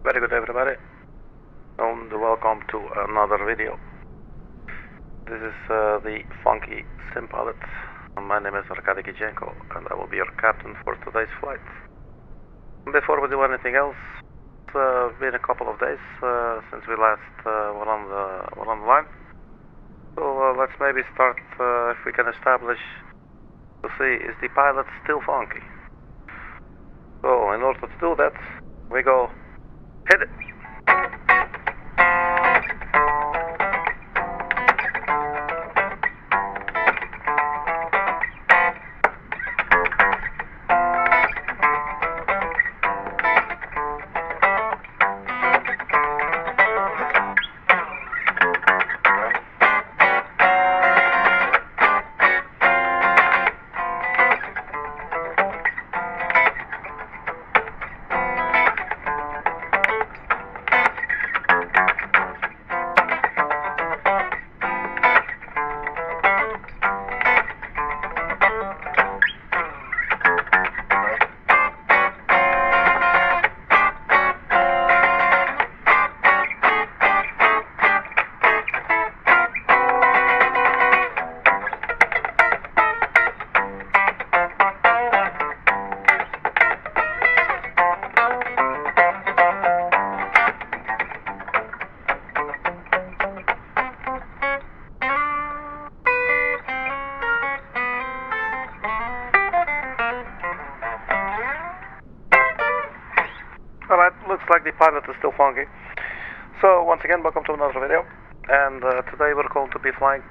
Very good, everybody, and welcome to another video. This is the funky sim pilot. My name is Arkady Gidzenko, and I will be your captain for today's flight. Before we do anything else, it's been a couple of days since we last were on the line. So let's maybe start if we can establish to see, is the pilot still funky? So in order to do that, we go hit it. Alright, looks like the pilot is still funky. So once again, welcome to another video. And today we're going to be flying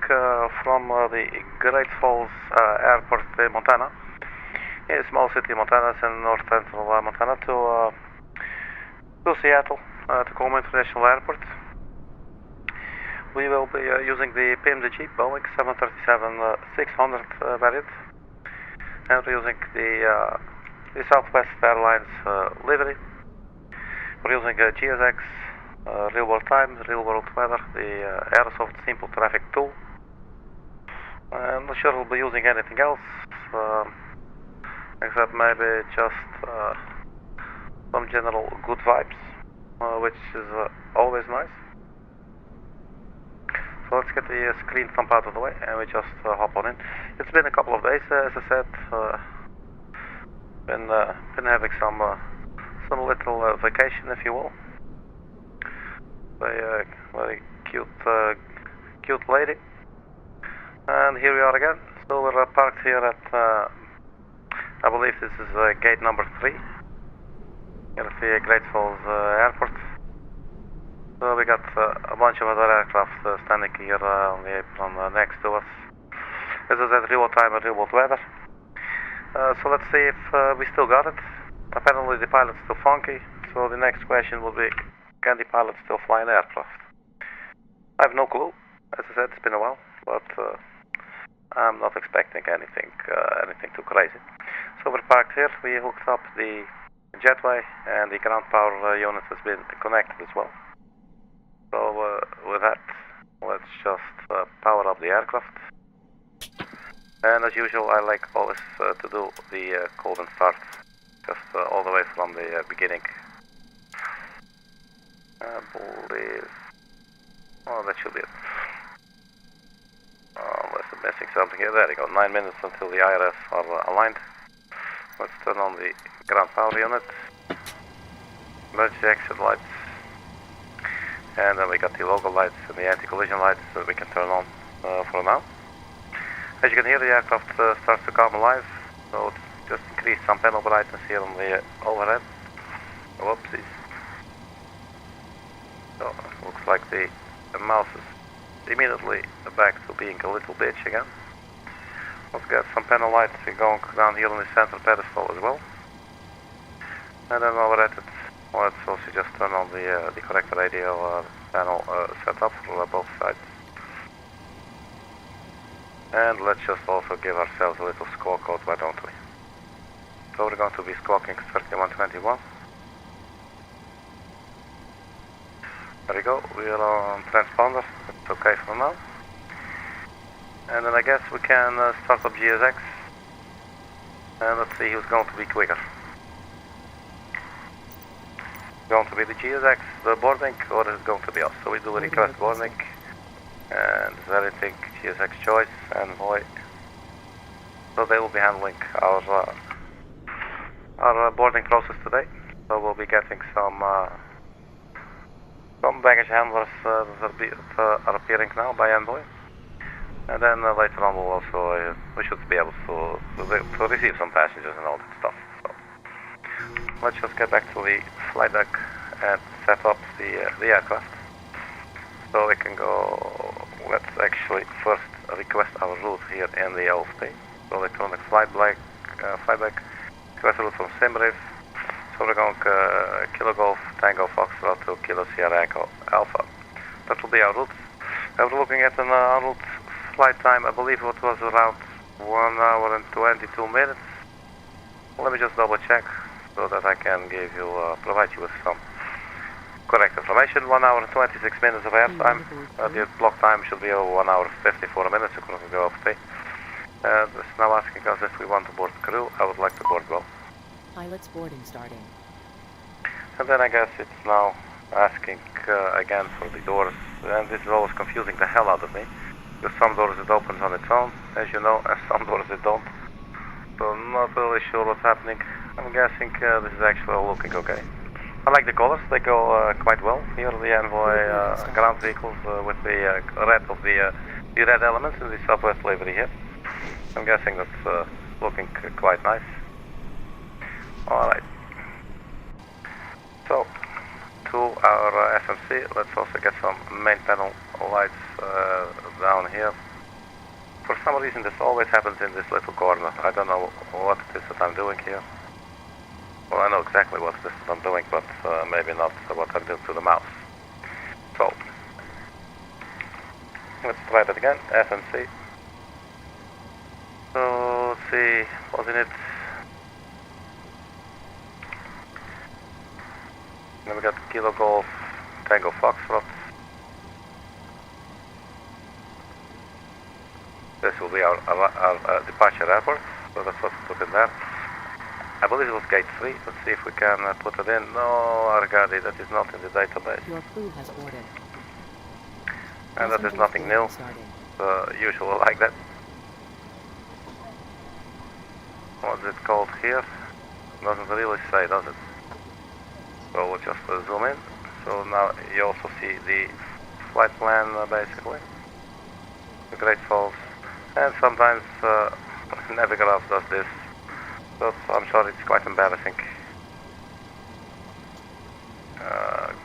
from the Great Falls Airport in Montana. A small city in Montana, it's in north central Montana, to Seattle, Tacoma International Airport. We will be using the PMDG Boeing 737-600 variant. And we're using the Southwest Airlines livery. We're using GSX, real world time, real world weather, the Aerosoft simple traffic tool. I'm not sure we'll be using anything else, except maybe just some general good vibes, which is always nice. So let's get the screen thump out of the way and we just hop on in. It's been a couple of days, as I said. Been having some little vacation, if you will. Very cute lady. And here we are again. So we're parked here at, I believe this is gate number 3. Here at the Great Falls Airport. So we got a bunch of other aircraft standing here on the apron next to us. As I said, real time and real world weather. So let's see if we still got it. Apparently the pilot's still funky, so the next question will be, can the pilot still fly an aircraft? I have no clue. As I said, it's been a while, but I'm not expecting anything too crazy. So we're parked here, we hooked up the jetway, and the ground power unit has been connected as well. So with that, let's just power up the aircraft. And as usual, I like always to do the cold and start. Just all the way from the beginning. I believe... Oh, that should be it. Unless I'm missing something here. There you go. 9 minutes until the IRS are aligned. Let's turn on the ground power unit. Emergency exit lights. And then we got the logo lights and the anti-collision lights that we can turn on for now. As you can hear, the aircraft starts to come alive. So just increase some panel brightness here on the overhead. Whoopsies. So looks like the mouse is immediately back to being a little bitch again. Let's get some panel lights going down here on the center pedestal as well. And then over at it, let's also just turn on the correct radio panel setup for both sides. And let's just also give ourselves a little squawk code, why don't we? So we're going to be squawking 3121. There we go, we are on transponder, it's okay for now. And then I guess we can start up GSX. And let's see who's going to be quicker. going to be the GSX, the boarding, or is it going to be us? So we do a request boarding, and everything GSX choice, envoy. So they will be handling our boarding process today. So we'll be getting some baggage handlers that are appearing now by envoy. And then later on we'll also, we should be able to receive some passengers and all that stuff. So let's just get back to the flight deck and set up the aircraft. So we can go, let's actually first request our route here in the LSP. So electronic flight deck, request route from Simbrief. So we're going Kilo Golf, Tango Foxtrot to Kilo Sierra Echo Alpha. That will be our route. We're looking at an en route flight time, I believe it was around 1 hour and 22 minutes. Let me just double check so that I can give you, provide you with some correct information. 1 hour and 26 minutes of airtime. The block time should be 1 hour and 54 minutes. You can go off the. It's now asking us if we want to board crew. I would like to board well. Pilot's boarding starting. And then I guess it's now asking again for the doors. And this is always confusing the hell out of me. There's some doors it opens on its own, as you know, and some doors it don't. So I'm not really sure what's happening. I'm guessing this is actually all looking okay. I like the colors, they go quite well. Here the Envoy ground vehicles with the red of the red elements in the Southwest livery here. I'm guessing that's looking quite nice. Alright. So, to our FMC, let's also get some main panel lights down here. For some reason this always happens in this little corner. I don't know what it is that I'm doing here. Well, I know exactly what it is that I'm doing, but maybe not what I'm doing to the mouse. So, let's try that again, FMC. So, let's see, wasn't it? Then we got Kilo Golf, Tango Foxtrot. This will be our departure airport, so that's what we put in there. I believe it was gate 3. Let's see if we can put it in. No, Arkady, that is not in the database. Your crew has ordered. And that is nothing new. Usual like that. What's it called here? Doesn't really say, does it? So we'll just zoom in. So now you also see the flight plan basically. The Great Falls. And sometimes Navigraph does this. So I'm sure it's quite embarrassing.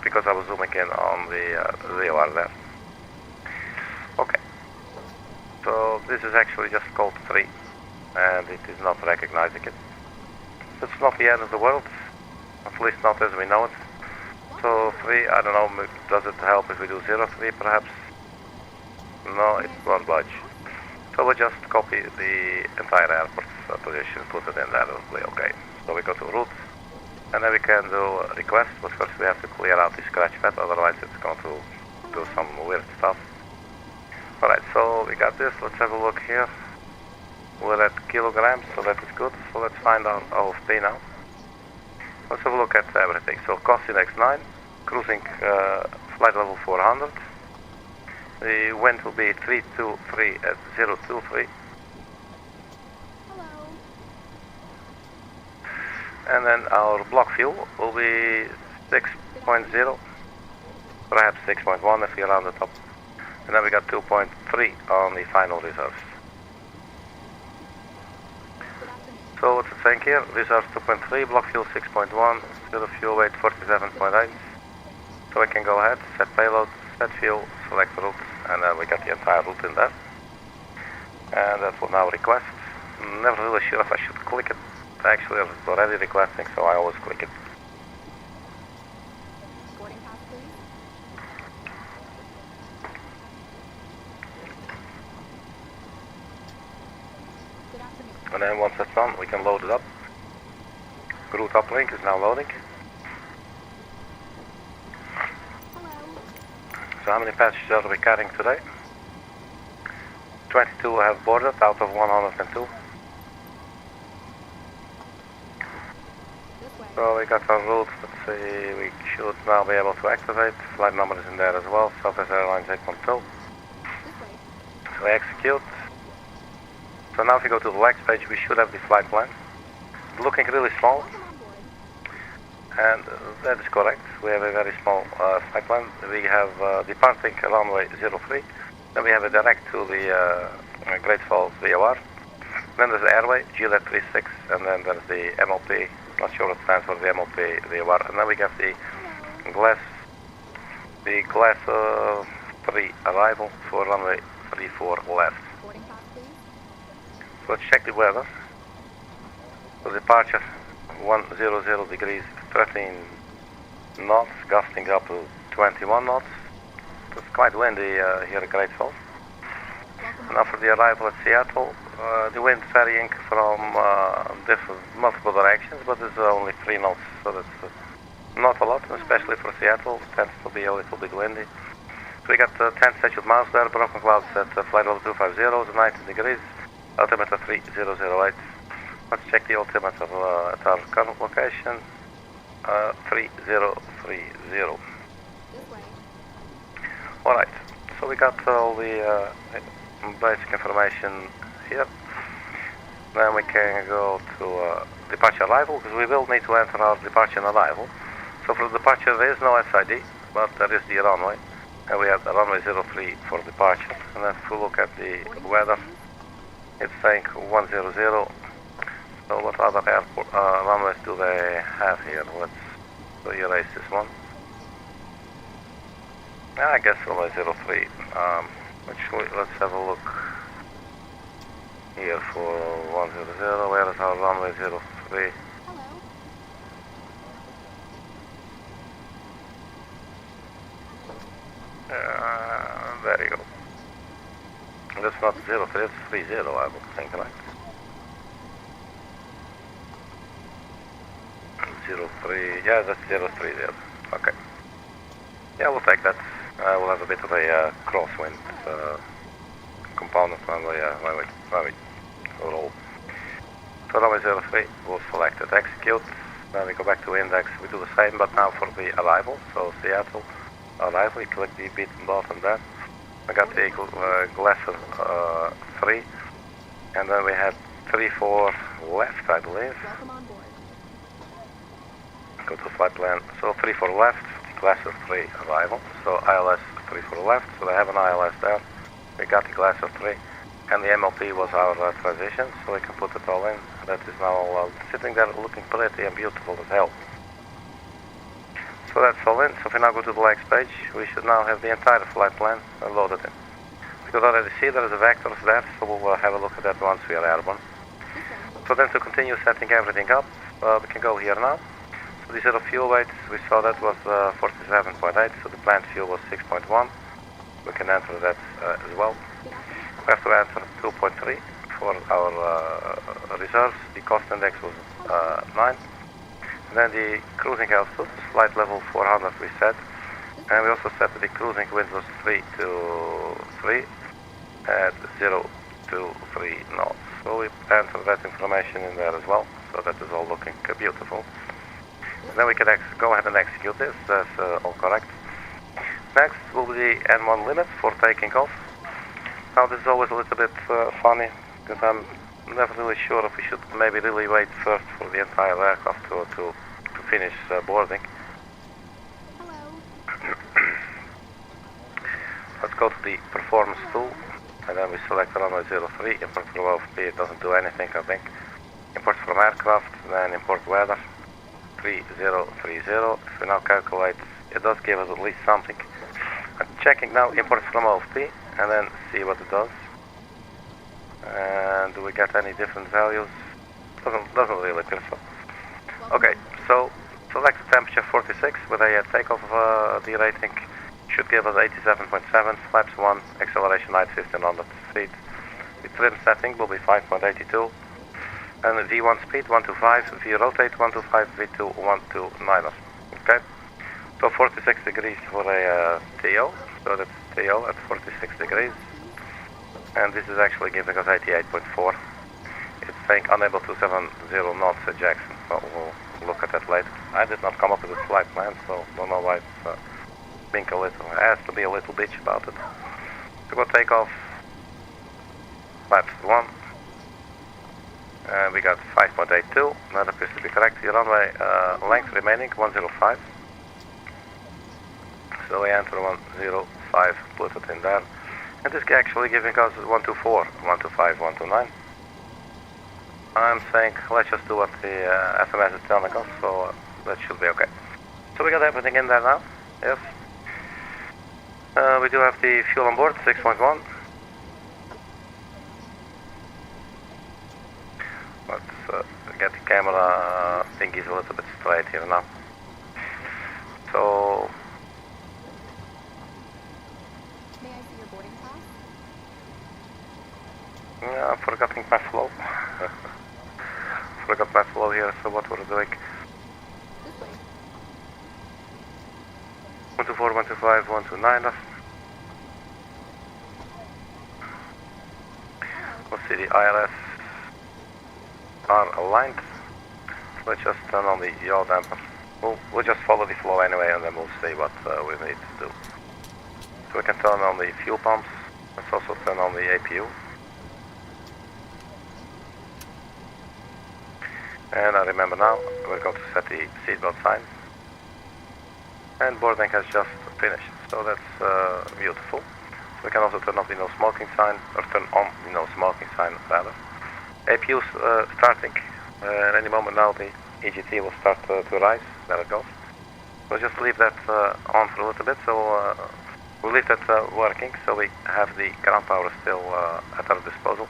Because I was zooming in on the VOR there. Okay. So this is actually just called 3. And it is not recognizing it. It's not the end of the world. At least not as we know it. So 3, I don't know, does it help if we do 03 perhaps? No, it won't budge. So we'll just copy the entire airport position, put it in there, it'll be okay. So we go to route, and then we can do request, but first we have to clear out the scratch pad, otherwise it's going to do some weird stuff. Alright, so we got this, let's have a look here. We're at kilograms, so that is good. So let's find our OFP now. Let's have a look at everything. So cost index 9, cruising flight level 400. The wind will be 323 at 023. Hello. And then our block fuel will be 6.0, perhaps 6.1 if we round it up. And then we got 2.3 on the final reserves. So what's it saying here? Reserves 2.3, block fuel 6.1, zero fuel weight 47.8. So we can go ahead, set payload, set fuel, select route, and then we got the entire route in there. And that will now request. I'm never really sure if I should click it. Actually, it's already requesting, so I always click it. Boarding pass, please. Good afternoon. And then once that's done, we can load it up. Route uplink is now loading. Hello. So how many passengers are we carrying today? 22 have boarded out of 102. This way. So we got our route, let's see, we should now be able to activate. Flight number is in there as well, Southwest Airlines 812. This way. So we execute. So now if we go to the next page, we should have the flight plan. Looking really small, Welcome on board. and that is correct. We have a very small flight plan. We have departing runway 03. Then we have a direct to the Great Falls VOR. Then there's the airway, GLET 36, and then there's the MLP. Not sure what stands for the MLP VOR. And then we got the Hello. glass 3 arrival for runway 34 left. Boarding pass, please. So let's check the weather. So departure 100 degrees, 13 knots, gusting up to 21 knots. It's quite windy here at Great Falls. Welcome Now for the arrival at Seattle, the wind varying from multiple directions, but it's only 3 knots, so that's not a lot, especially for Seattle. It tends to be a little bit windy. So we got 10 statute miles there, broken clouds at flight level 250, 90 degrees, altimeter 3008. Let's check the altimeter at our current location, 3030. This way. Alright, so we got all the basic information here. Then we can go to departure arrival, because we will need to enter our departure and arrival. So for the departure there is no SID, but there is the runway. And we have the runway 03 for departure. And then if we look at the weather, it's saying 100. So what other airport runways do they have here? Let's erase this one. I guess runway 03. Let's have a look here for 100. Where is our runway 03? Hello. There you go. That's not 03, it's 30, I would think, right? 03, yeah, that's 03 there. Okay. Yeah, we'll take that. We'll have a bit of a crosswind component when we roll. So runway 03 was selected, execute. Then we go back to index, we do the same, but now for the arrival. So Seattle arrival, we click the beaten button there. We got the Glasser 3, and then we had 34 left, I believe. Welcome on board. Go to flight plan. So 34 left, Glasser 3 arrival. So ILS 34 left, so they have an ILS there. We got the Glasser 3, and the MLP was our transition, so we can put it all in. That is now sitting there looking pretty and beautiful as hell. So that's all in. So if we now go to the next page, we should now have the entire flight plan loaded in. You can already see there is a vectors there, so we'll have a look at that once we are airborne. So then to continue setting everything up, we can go here now. So these are the fuel weights. We saw that was 47.8, so the planned fuel was 6.1. We can enter that as well. We have to enter 2.3 for our reserves. The cost index was 9. And then the cruising altitude, flight level 400 we set. And we also set that the cruising wind was 3 to 3 at 0 to 3 knots. So we enter that information in there as well. So that is all looking beautiful. And then we can go ahead and execute this. That's all correct. Next will be the N1 limit for taking off. Now this is always a little bit funny, because I'm never really sure if we should maybe really wait first for the entire aircraft to finish boarding. Hello. Let's go to the performance tool, and then we select runway 03, import from OFP. It doesn't do anything, I think. Import from aircraft, then import weather, 3030. If we now calculate, it does give us at least something. I'm checking now, import from OFP, and then see what it does. And do we get any different values? Doesn't really appear so. Okay, so select temperature 46 with a takeoff derating. Should give us 87.7, flaps 1, acceleration height 1500 feet. The trim setting will be 5.82. And the V1 speed 125, V rotate 125, V2 129. Okay? So 46 degrees for a TO, so that's TO at 46 degrees. And this is actually giving us 88.4. It's saying unable to 70 knots at Jackson, so we'll look at that late. I did not come up with a flight plan, so don't know why it's being a little, has to be a little bitch about it. So we'll take off flaps 1. And we got 5.82, that appears to be correct. The runway length remaining 105. So we enter 105, put it in there. And this guy actually giving us 124, 125, 129. I'm saying let's just do what the FMS is telling us, so that should be okay. So we got everything in there now, yes. We do have the fuel on board, 6.1. Let's get the camera thingies a little bit straight here now. So May I see your boarding pass? yeah, I'm forgetting my flow. Forgot my flow here, so what we're doing. This way. 124, 125, 129. We'll see the ILS are aligned. Let's just turn on the yaw damper. We'll just follow the flow anyway, and then we'll see what we need to do. So we can turn on the fuel pumps. Let's also turn on the APU. And I remember now, we're going to set the seatbelt sign. And boarding has just finished, so that's beautiful. So we can also turn off the no smoking sign, or turn on the no smoking sign rather. APU starting. At any moment now the EGT will start to rise. There it goes. We'll just leave that on for a little bit, so we'll leave that working, so we have the ground power still at our disposal.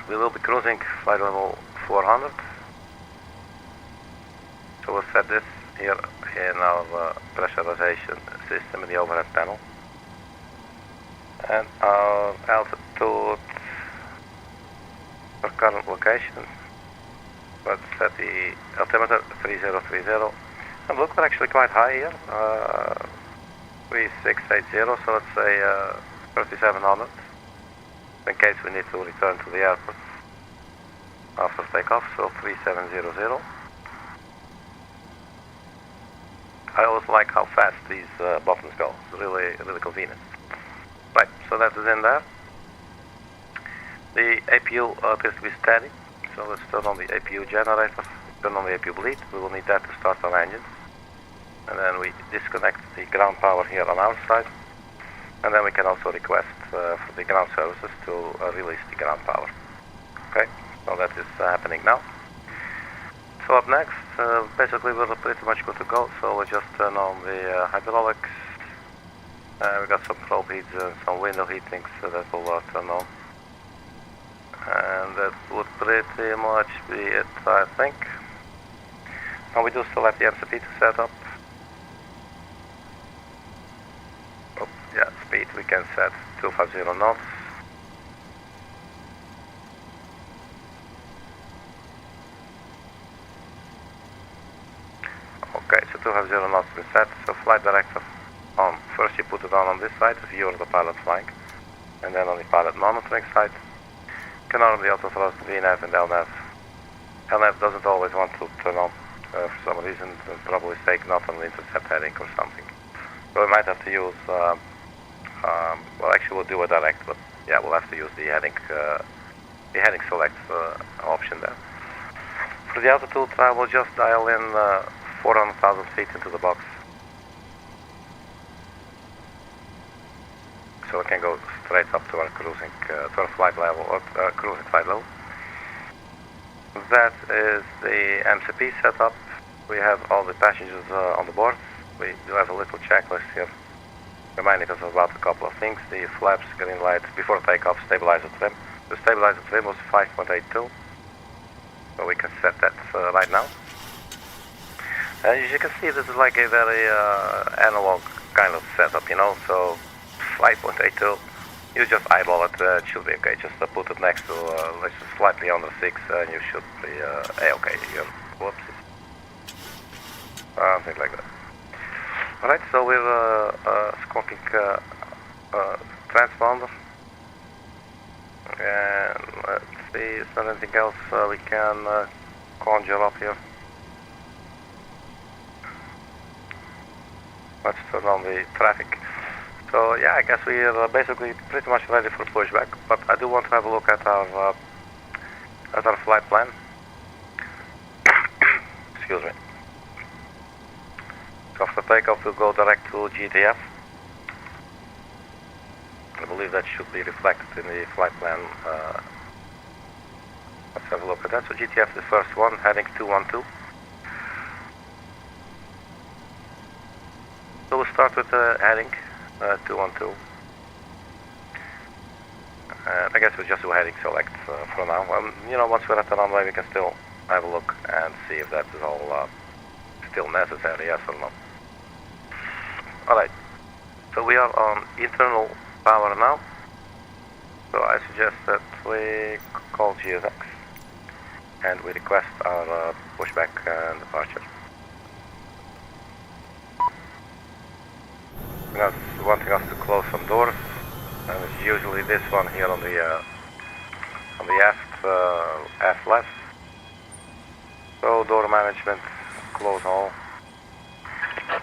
We will be cruising flight level 400. So we'll set this here in our pressurization system in the overhead panel. And our altitude for current location. Let's set the altimeter 3030. And look, we're actually quite high here. 3680, so let's say 3700. In case we need to return to the airport after takeoff, so 3700. I always like how fast these buttons go. It's really convenient. Right, so that is in there. The APU appears to be steady, so let's turn on the APU generator, turn on the APU bleed. We will need that to start our engines. And then we disconnect the ground power here on our side. And then we can also request for the ground services to release the ground power. Okay, so that is happening now. So up next, basically we're pretty much good to go. So we just turn on the hydraulics. We got some probe heats and some window heatings that will turn on. And that would pretty much be it, I think. And we do still have the MCP to set up. Oh, yeah, speed we can set 250 knots. Okay, so 250 knots is set. So flight director on. First you put it on this side, view of the pilot flying. And then on the pilot monitoring side. You can normally also thrust VNAV and LNAV. LNAV doesn't always want to turn on for some reason. It'll probably take not on the intercept heading or something. So we might have to use, well actually we'll do a direct, but yeah, we'll have to use the heading select option there. For the altitude, I will just dial in 400,000 feet into the box. So we can go straight up to our cruising, to our flight level, or cruising flight level. That is the MCP setup. We have all the passengers on the board. We do have a little checklist here, reminding us about a couple of things. The flaps, green light, before takeoff, stabilizer trim. The stabilizer trim was 5.82, so we can set that right now. As you can see, this is like a very analog kind of setup, you know, so 5.82, you just eyeball it, it should be okay. Just put it next to, let's just slightly under 6, and you should be okay. Whoops. Something like that. Alright, so we're squawking transponder. And let's see, is there anything else we can conjure up here. Let's turn on the traffic. So yeah, I guess we're basically pretty much ready for pushback, but I do want to have a look at our flight plan. Excuse me. So after takeoff we'll go direct to GTF. I believe that should be reflected in the flight plan. Let's have a look at that. So GTF is the first one, heading 212. So we'll start with heading 212. I guess we'll just do heading select for now. You know, once we're at the runway, we can still have a look and see if that is all still necessary, yes or no. Alright, so we are on internal power now. So I suggest that we call GSX and we request our pushback and departure. That's wanting us to close some doors, and it's usually this one here on the aft left. So door management, close all.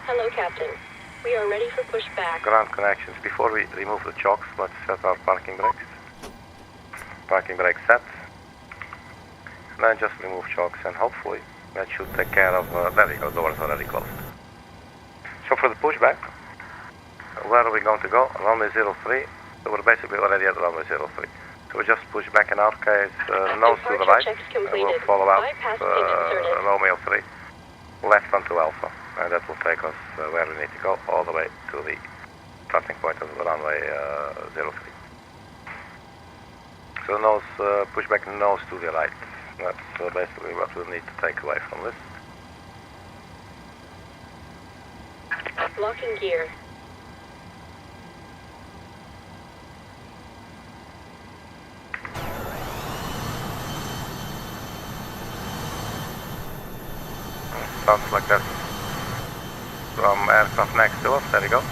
Hello, Captain. We are ready for pushback. Ground connections. Before we remove the chocks, let's set our parking brakes. Parking brake set. And then just remove chocks, and hopefully that should take care of. There you go. Doors already closed. So for the pushback, where are we going to go? Runway 03. So we're basically already at runway 03. So we just push back in our case, nose to the right. We'll follow out Romeo 3, left onto Alpha. And that will take us where we need to go, all the way to the starting point of the runway 03. So nose, pushback nose to the right. That's basically what we'll need to take away from this. Locking gear. Sounds like that from aircraft next to us. There you go.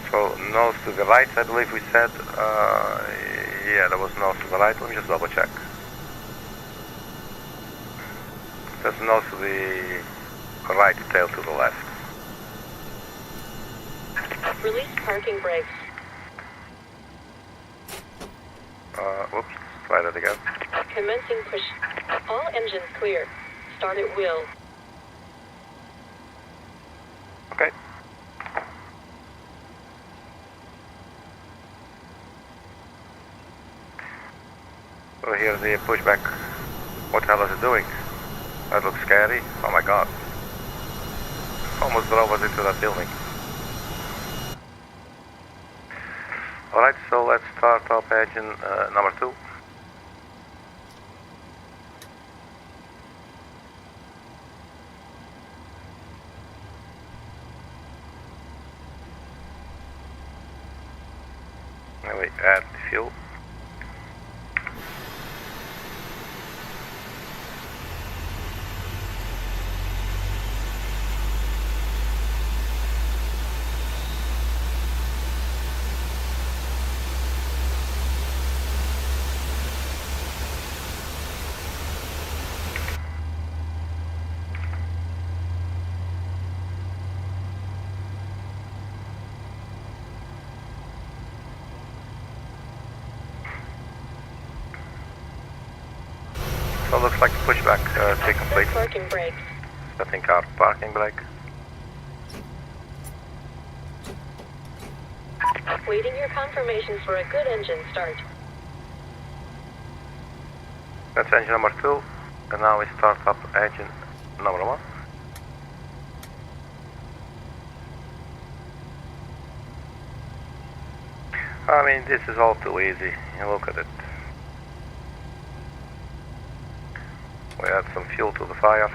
So nose to the right, I believe we said. Yeah, there was nose to the right. Let me just double check. There's nose to the right, tail to the left. Release parking brakes. Whoops, try that again. Commencing push. All engines clear. Start at will. Okay. So here's the pushback. What the hell is it doing? That looks scary. Oh my god. Almost drove us into that building. Alright, so let's start up engine number 2. And we add the fuel. So it looks like the pushback to complete. Parking brakes. Setting our parking brake. Waiting your confirmations for a good engine start. That's engine number 2. And now we start up engine number 1. I mean, this is all too easy. Look at it. We add some fuel to the fire.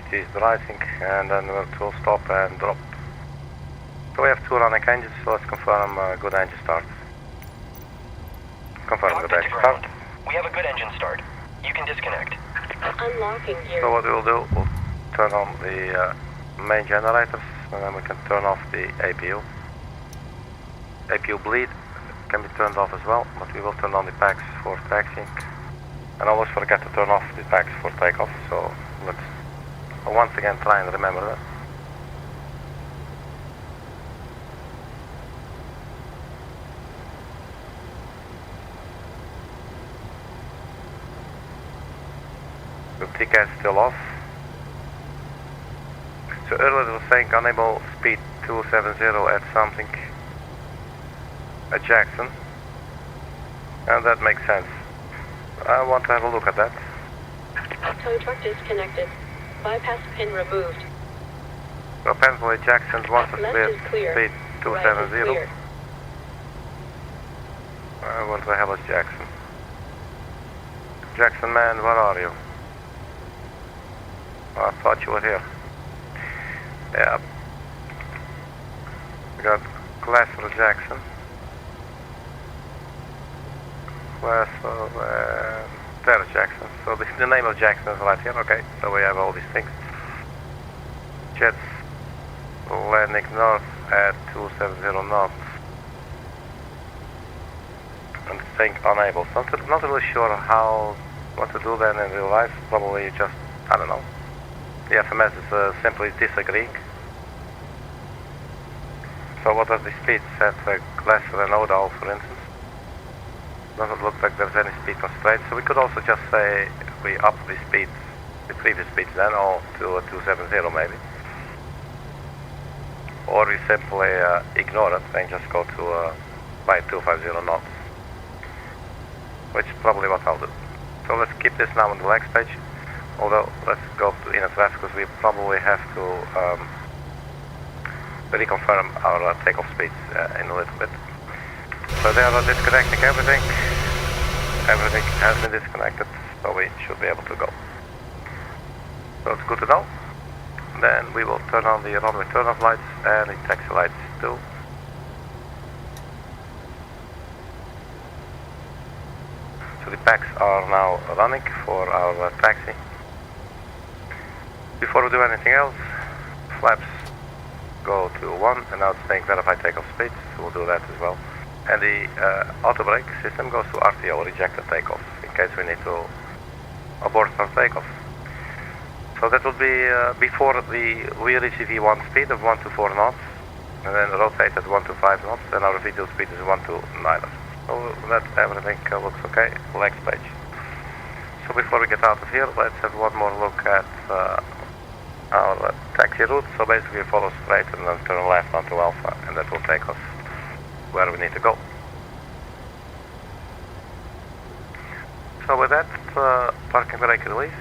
VGT is rising, and then we'll stop and drop. So we have 2 running engines, so let's confirm good engine start. Confirm good engine start. We have a good engine start. You can disconnect. Unlocking gear. So what we'll do, we'll turn on the main generators, and then we can turn off the APU. APU bleed can be turned off as well, but we will turn on the packs for taxiing. And always forget to turn off the packs for takeoff, so let's once again try and remember that. The TCAS is still off. So earlier it was saying unable speed 270 at something at Jackson, and that makes sense. I want to have a look at that. Tow truck disconnected. Bypass pin removed. So apparently Jackson wants us Left to is clear. speed Right is 270. clear. What the hell is Jackson? Jackson man, where are you? Oh, I thought you were here. Yeah. We got Glasser Jackson. There's Jackson. So the name of Jackson is right here. Okay, so we have all these things. Jets landing north at 270 knots. And saying unable. So I'm not really sure what to do then in real life. Probably just, I don't know. The FMS is simply disagreeing. So what are the speeds at Glasser and Odal, for instance? Doesn't look like there's any speed constraints, so we could also just say we up the speeds, the previous speeds then, or to 270 maybe. Or we simply ignore it and just go to by 250 knots, which is probably what I'll do. So let's keep this now on the legs page, although let's go to inner traffic because we probably have to reconfirm our takeoff speeds in a little bit. So they are disconnecting everything. Everything has been disconnected, so we should be able to go. So it's good to know. Then we will turn on the runway turn-off lights and the taxi lights too. So the packs are now running for our taxi. Before we do anything else, flaps go to 1, and now it's saying verify takeoff speeds, so we'll do that as well. And the auto brake system goes to RTO, rejected takeoff, in case we need to abort our takeoff. So that will be before we reach the V1 speed of 124 knots, and then rotate at 125 knots, and our V2 speed is 129. So that everything looks okay, legs page. So before we get out of here, let's have one more look at our taxi route. So basically follow straight and then turn left onto Alpha, and that will take us where we need to go. So with that, parking brake released,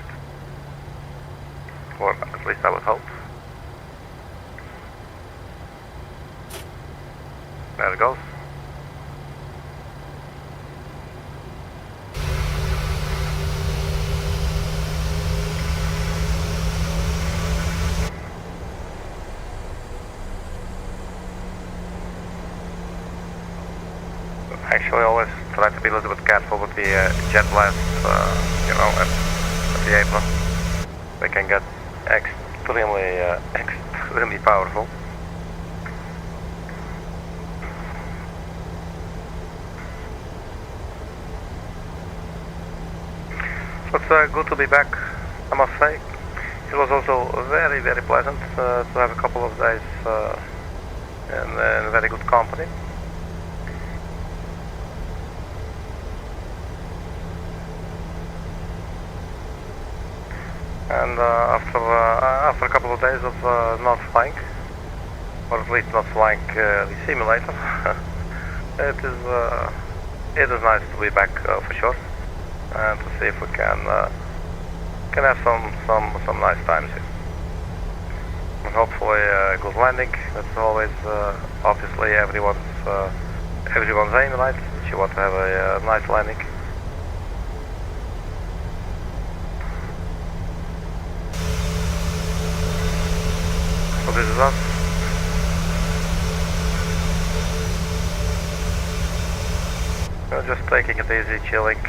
or at least I would hope. There it goes. Actually, always try to be a little bit careful with the jet blast, you know, at the apron. They can get extremely powerful. So it's good to be back, I must say. It was also very, very pleasant to have a couple of days in very good company. And after a couple of days of not flying, or at least not flying the simulator, it is nice to be back for sure, and to see if we can have some nice times here. And hopefully a good landing. That's always obviously everyone's aim, right? You want to have a nice landing. this is us. We're just taking it easy, chilling,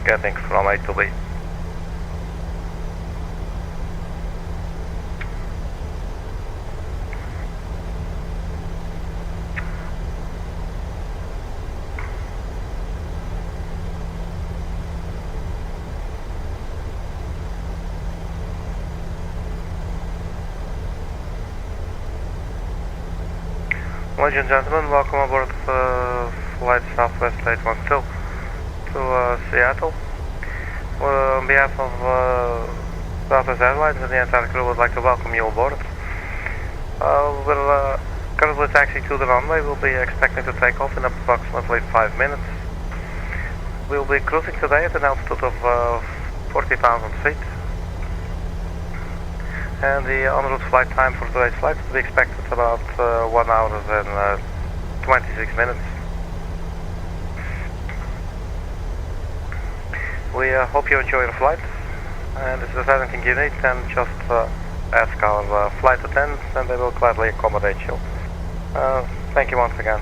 getting from A to B. Ladies and gentlemen, welcome aboard flight Southwest 812 to Seattle. On behalf of Southwest Airlines and the entire crew, would like to welcome you aboard. We're currently taxiing to the runway. We'll be expecting to take off in approximately 5 minutes. We'll be cruising today at an altitude of 40,000 feet. And the en route flight time for today's flight is to be expected about 1 hour and 26 minutes. We hope you enjoy your flight, and if there's anything you need, then just ask our flight attendants and they will gladly accommodate you. Thank you once again.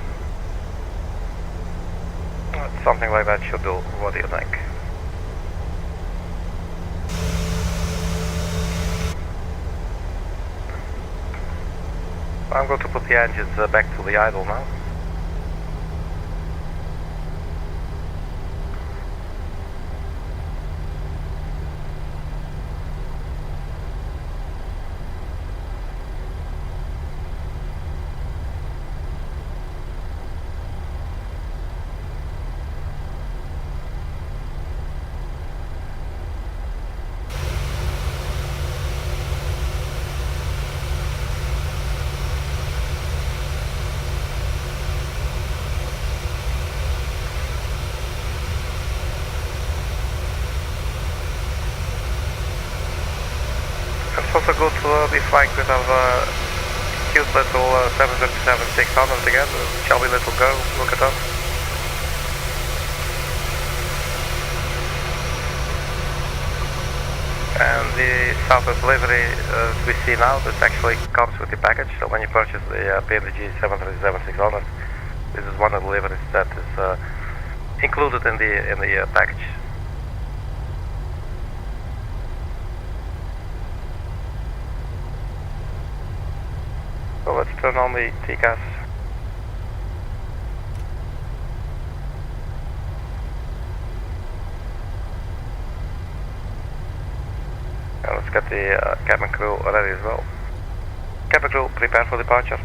Something like that should do. What do you think? I'm going to put the engines back to the idle now. It's also good to be flying with our cute little 737-600 again, chubby little girl, look at her. And the Southwest livery we see now, this actually comes with the package, so when you purchase the PMDG 737-600, this is one of the liveries that is included in the package. So let's turn on the TCAS. And let's get the cabin crew ready as well. Cabin crew, prepare for departure.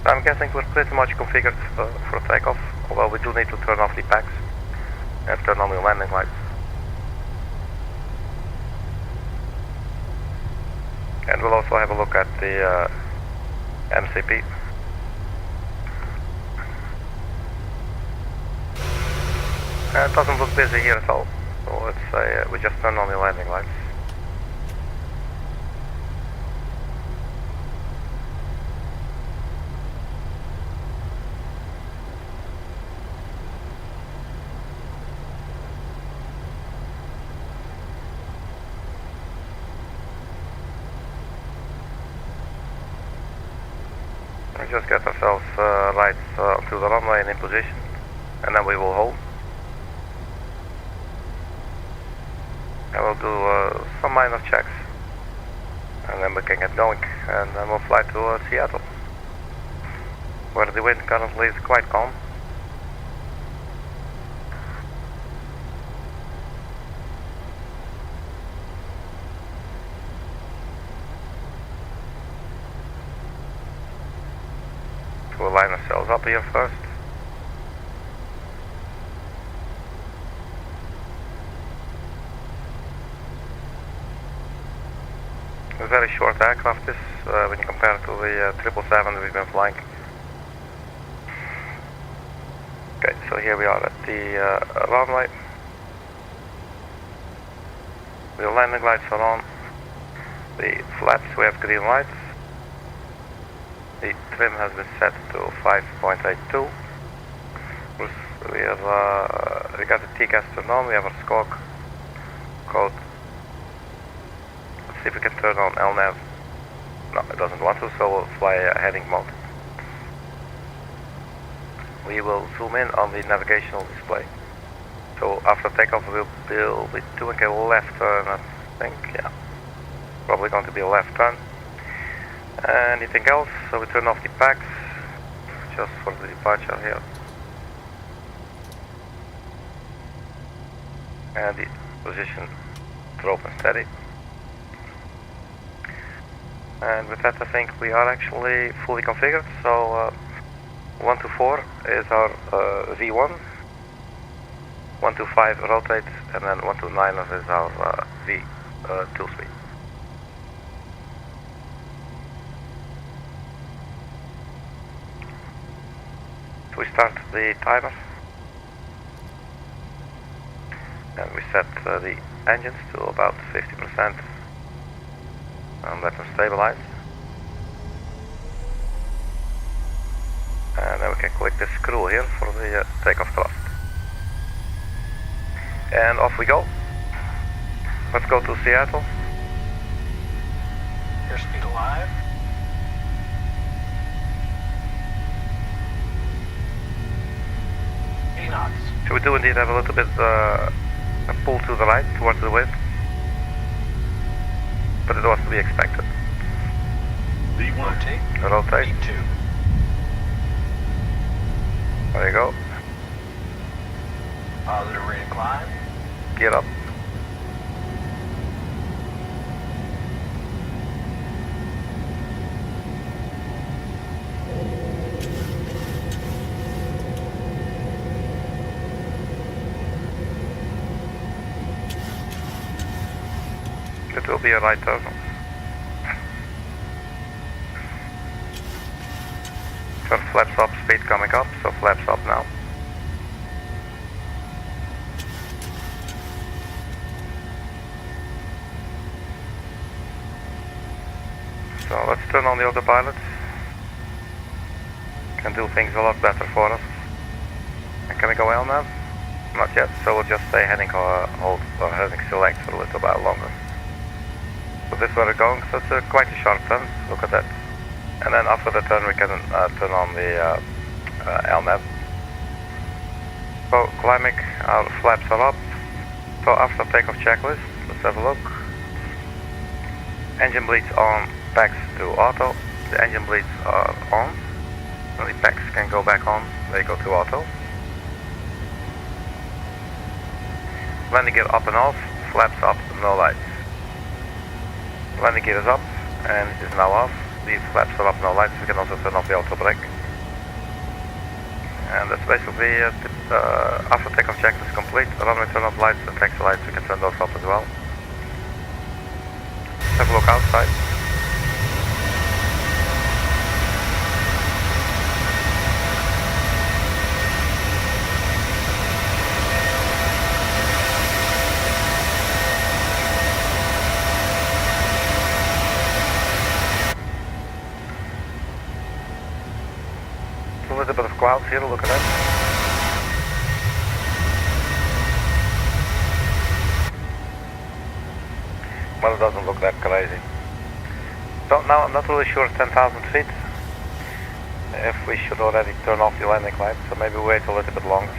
I'm guessing we're pretty much configured for takeoff, although we do need to turn off the packs and turn on the landing lights. And we'll also have a look at the MCP. It doesn't look busy here at all, so let's say we just turn on the landing lights. We just get ourselves right onto the runway and in position, and then we will hold. And we'll do some minor checks, and then we can get going, and then we'll fly to Seattle, where the wind currently is quite calm. We'll line ourselves up here first. A very short aircraft this when you compare it to the 777 we've been flying. Okay, so here we are at the runway. The landing lights are on. The flaps, we have green lights. The trim has been set to 5.82. We got the TCAS turned on. We have our squawk code. Let's see if we can turn on LNAV. No, it doesn't want to, so we'll fly heading mode. We will zoom in on the navigational display. So after takeoff we'll be doing a left turn, I think, yeah. Probably going to be a left turn. Anything else? So we turn off the packs, just for the departure here. And the position drop and steady. And with that I think we are actually fully configured, so 124 is our V1, 125 rotate, and then 129 is our V2 speed. So we start the timer, and we set the engines to about 50% and let them stabilize. And then we can click the screw here for the takeoff thrust. And off we go. Let's go to Seattle. Airspeed alive. Knots. So we do indeed have a little bit a pull to the right towards the wind, but it was to be expected. Rotate. Rotate. V2. There you go. Positive rate of climb. Gear up. It will be a right turn. So flaps up, speed coming up, so flaps up now. So let's turn on the autopilot. Can do things a lot better for us. And can we go well now? Not yet, so we'll just stay heading hold or heading select for a little while longer. So this is where we're going, so it's quite a sharp turn, look at that. And then after the turn we can turn on the LNAV. So climbing, our flaps are up. So after takeoff checklist, let's have a look. Engine bleeds on, packs to auto. The engine bleeds are on. So the packs can go back on, they go to auto. Landing gear up and off, flaps up, no lights. Landing gear is up and is now off. The flaps are up, no lights. We can also turn off the auto brake. And that's basically it. After takeoff checklist is complete, runway turn off lights and taxi lights, we can turn those off as well. Let's have a look outside. A little bit of clouds here, look at that. Well, it doesn't look that crazy. So now I'm not really sure 10,000 feet if we should already turn off the landing lights, so maybe wait a little bit longer.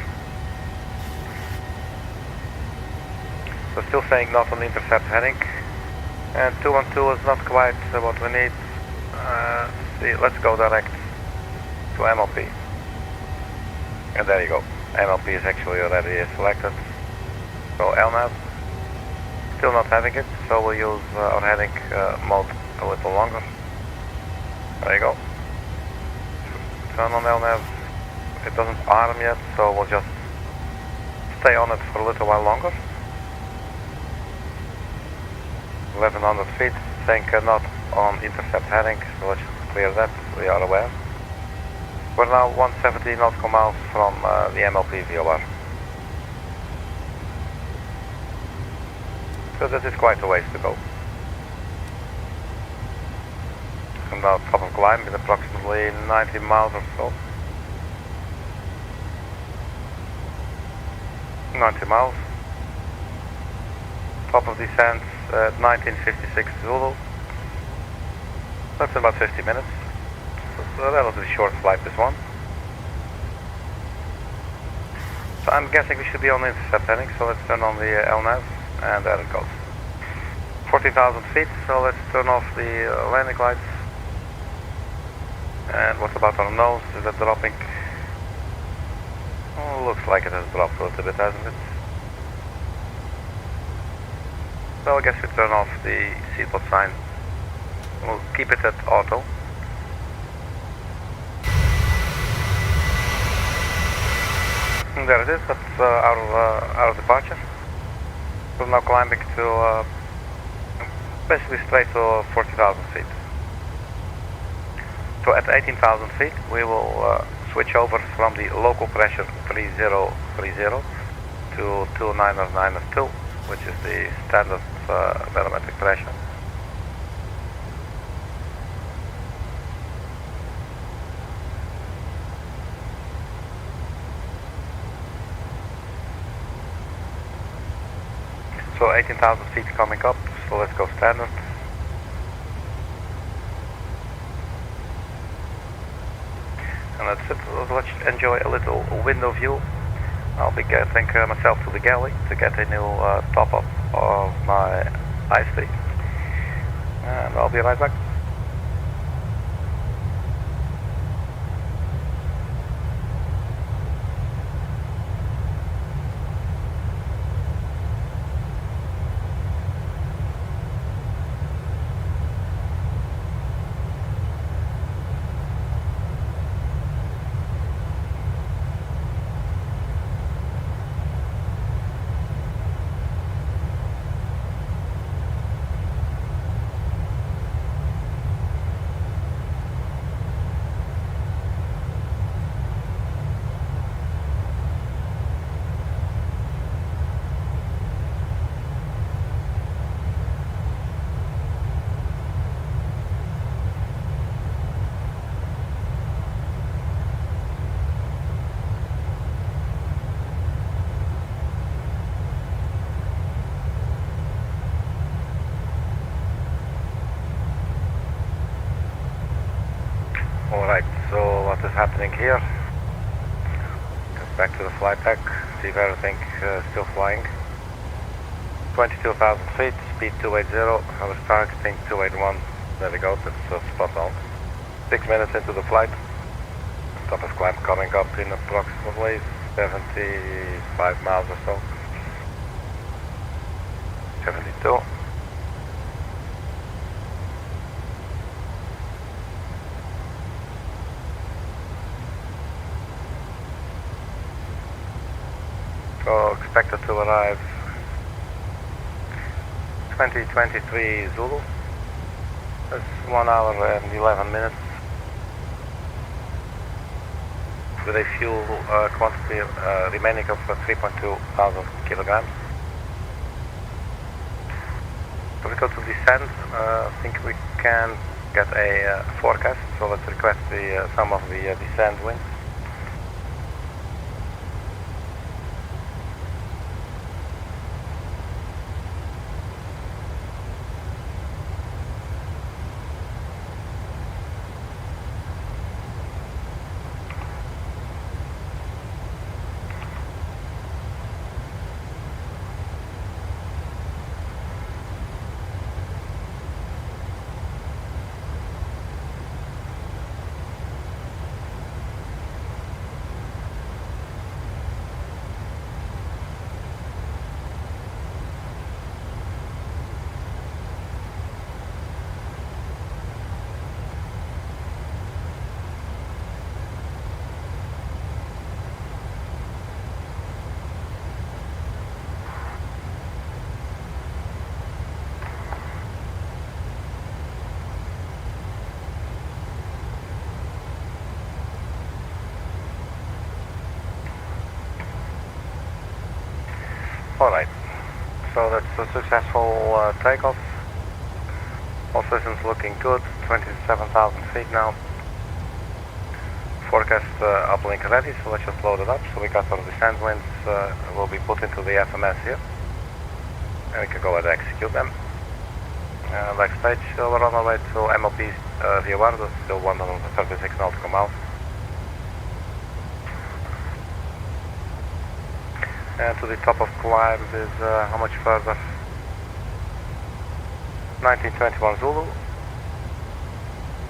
So still saying not on the intercept heading. And 212 is not quite what we need. See, let's go direct to MLP. And there you go. MLP is actually already selected. So LNAV, still not having it, so we'll use our heading mode a little longer. There you go. Turn on LNAV. It doesn't arm yet, so we'll just stay on it for a little while longer. 1100 feet, saying not on intercept heading, so let's clear that, we are aware. We're now 170 nautical miles from the MLP VOR. So that is quite a ways to go. and our top of climb is approximately 90 miles or so. 90 miles. Top of descent at 1956 Zulu. That's about 50 minutes. So it's a relatively short flight, this one. So I'm guessing we should be on the intercept heading, so let's turn on the LNAV, and there it goes. 14,000 feet, so let's turn off the landing lights. And what about our nose? Is that dropping? Oh, looks like it has dropped a little bit, hasn't it? So I guess we turn off the seatbelt sign. We'll keep it at auto. And there it is, that's our departure. We're now climbing to basically straight to 40,000 feet. So at 18,000 feet we will switch over from the local pressure 3030 to 2992, which is the standard barometric pressure. So 18,000 feet coming up, so let's go standard. And that's it, let's enjoy a little window view. I'll be getting myself to the galley to get a new top up of my iced tea. And I'll be right back. Alright, so what is happening here? Get back to the flight deck, see if everything is still flying. 22,000 feet, speed 280, I was targeting 281, there we go, that's spot on. 6 minutes into the flight, top of climb coming up in approximately 75 miles or so. 72. So expected to arrive 2023 Zulu. That's 1 hour and 11 minutes. With a fuel quantity remaining of 3.2 thousand kilograms. So we go to descend. I think we can get a forecast. So let's request some of the descent winds. Alright, so that's a successful takeoff. All systems looking good, 27,000 feet now. Forecast uplink ready, so let's just load it up. So we got our descent winds will be put into the FMS here. And we can go ahead and execute them. Backstage, we're on our way to MOP Rio Verde, still 136 nautical miles. And to the top of climb is how much further? 1921 Zulu.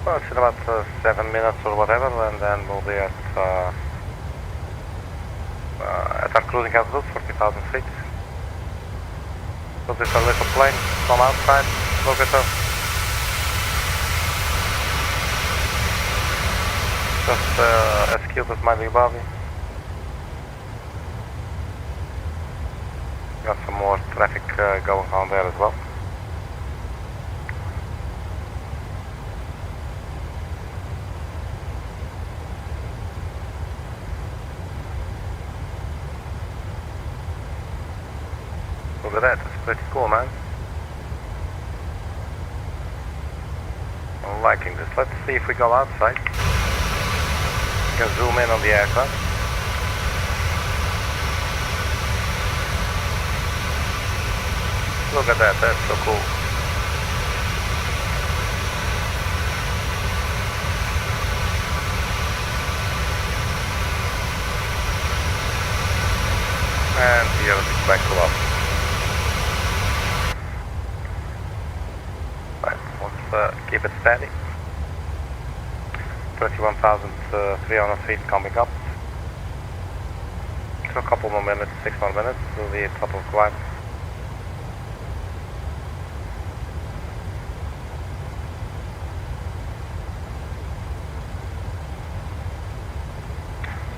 Well, it's in about 7 minutes or whatever, and then we'll be at our cruising altitude, 40,000 feet. So this is a little plane from outside. Look at her. Just as cute as my big Bobby. Got some more traffic going on there as well. Look at that, it's pretty cool, man. I'm liking this. Let's see if we go outside. We can zoom in on the aircraft. Look at that, that's so cool. And here is the back up. Keep it steady. 31,300 feet coming up. So a couple more minutes, 6 more minutes to the top of climb.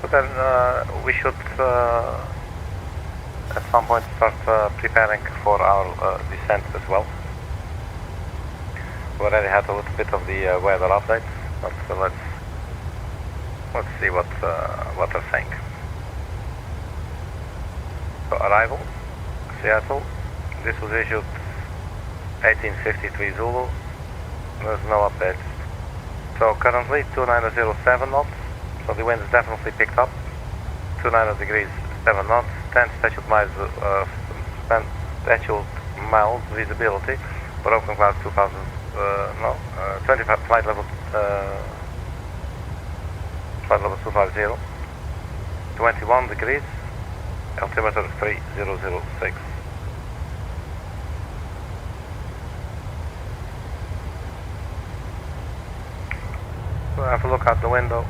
So then we should at some point start preparing for our descent as well. We already had a little bit of the weather update, but let's see what they're saying. So arrival, Seattle. This was issued 1853 Zulu. There's no updates. So currently 2907 knots. So the wind is definitely picked up. 29 degrees 7 knots. 10 statute miles visibility. Broken cloud 2000. 25 flight level 250, 21 degrees, altimeter 3006. So have a look out the window.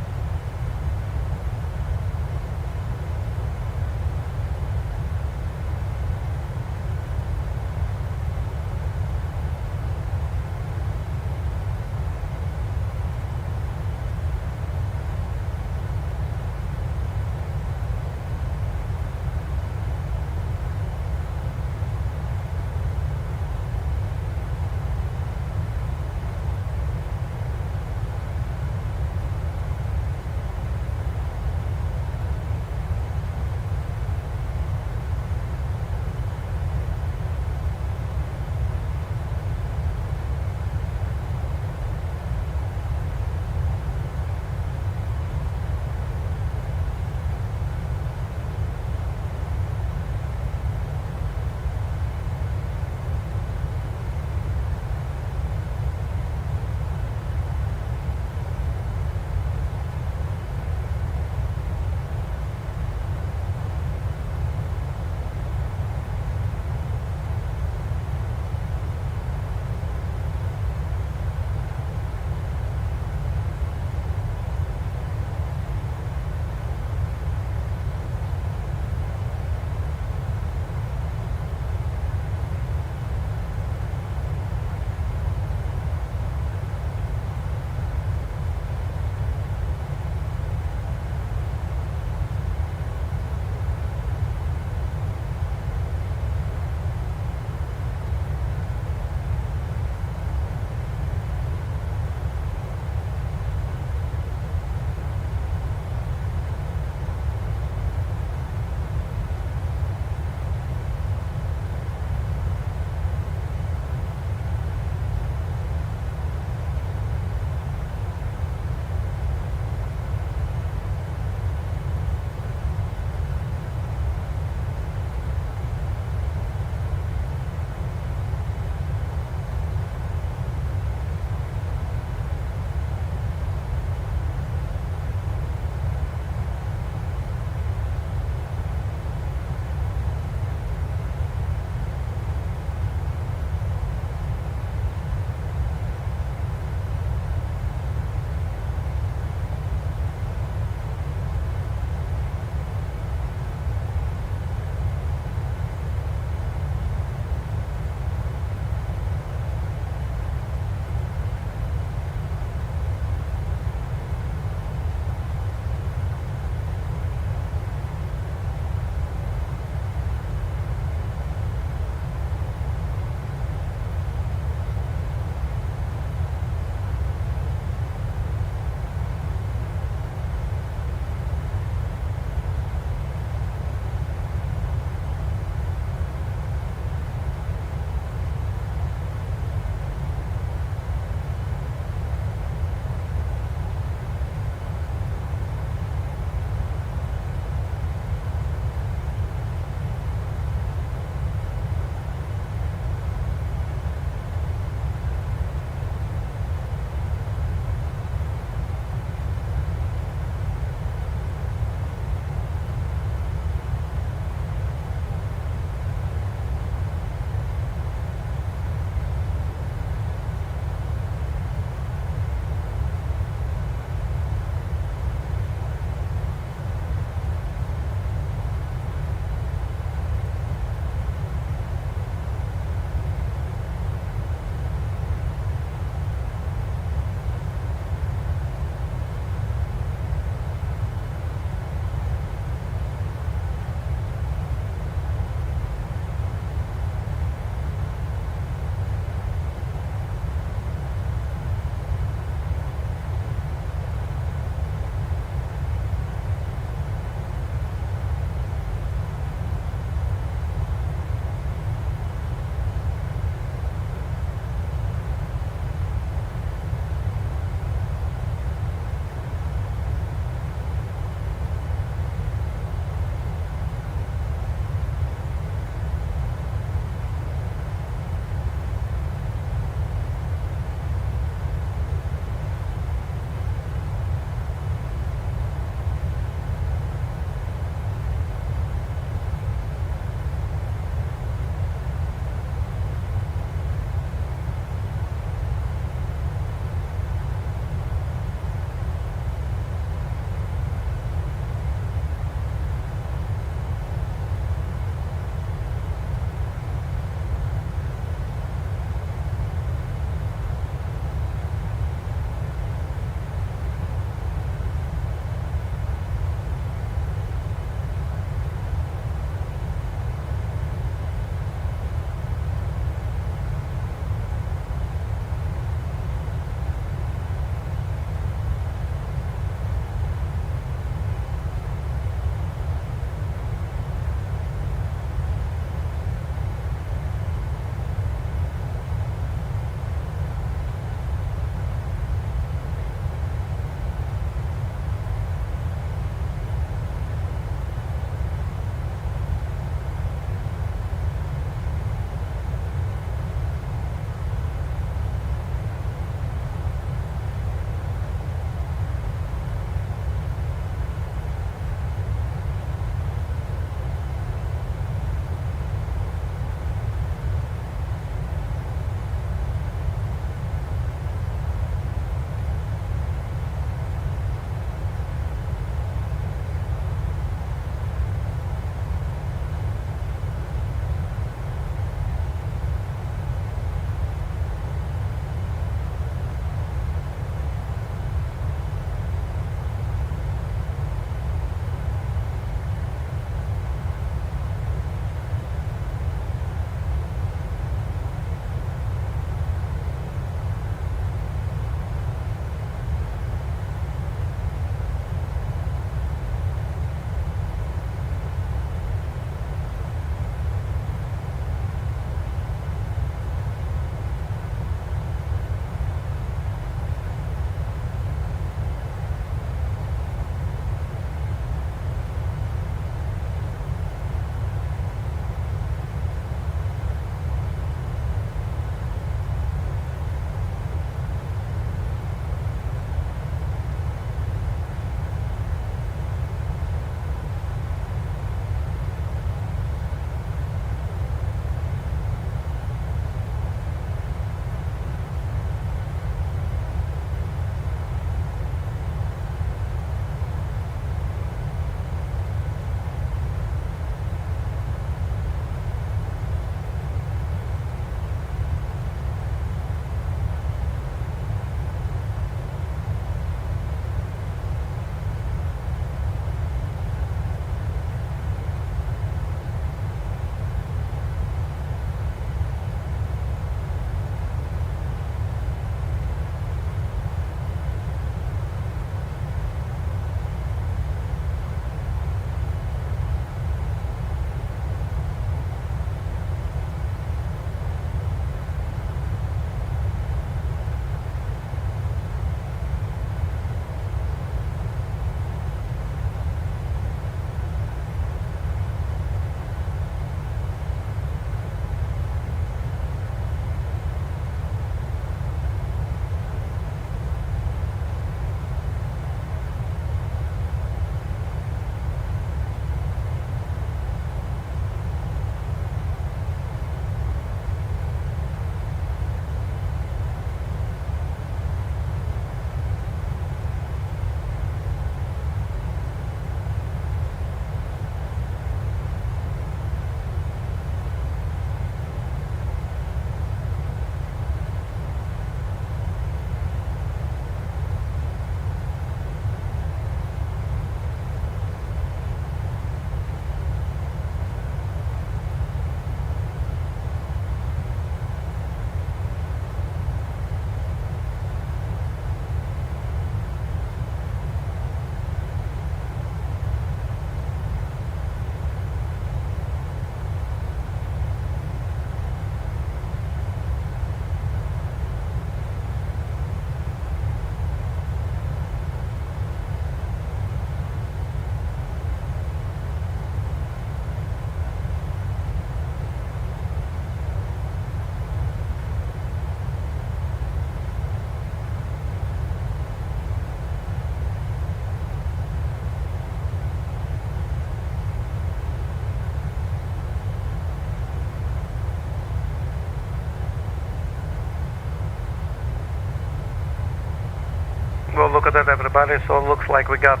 a look at that, everybody. So it looks like we got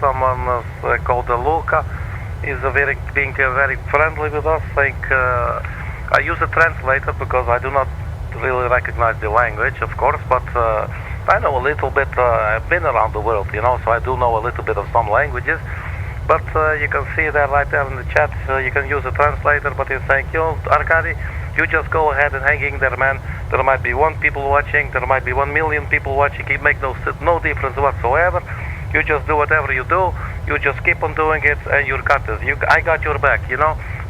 someone called Luca. He's being very friendly with us. I use a translator because I do not really recognize the language, of course, but I know a little bit. I've been around the world, so I do know a little bit of some languages. But you can see that right there in the chat. You can use a translator, but he's saying, Arkady, you just go ahead and hang in there, man. There might be 1 people watching, there might be 1 million people watching. It makes no difference whatsoever. You just do whatever you do. You just keep on doing it, and you got this. I got your back,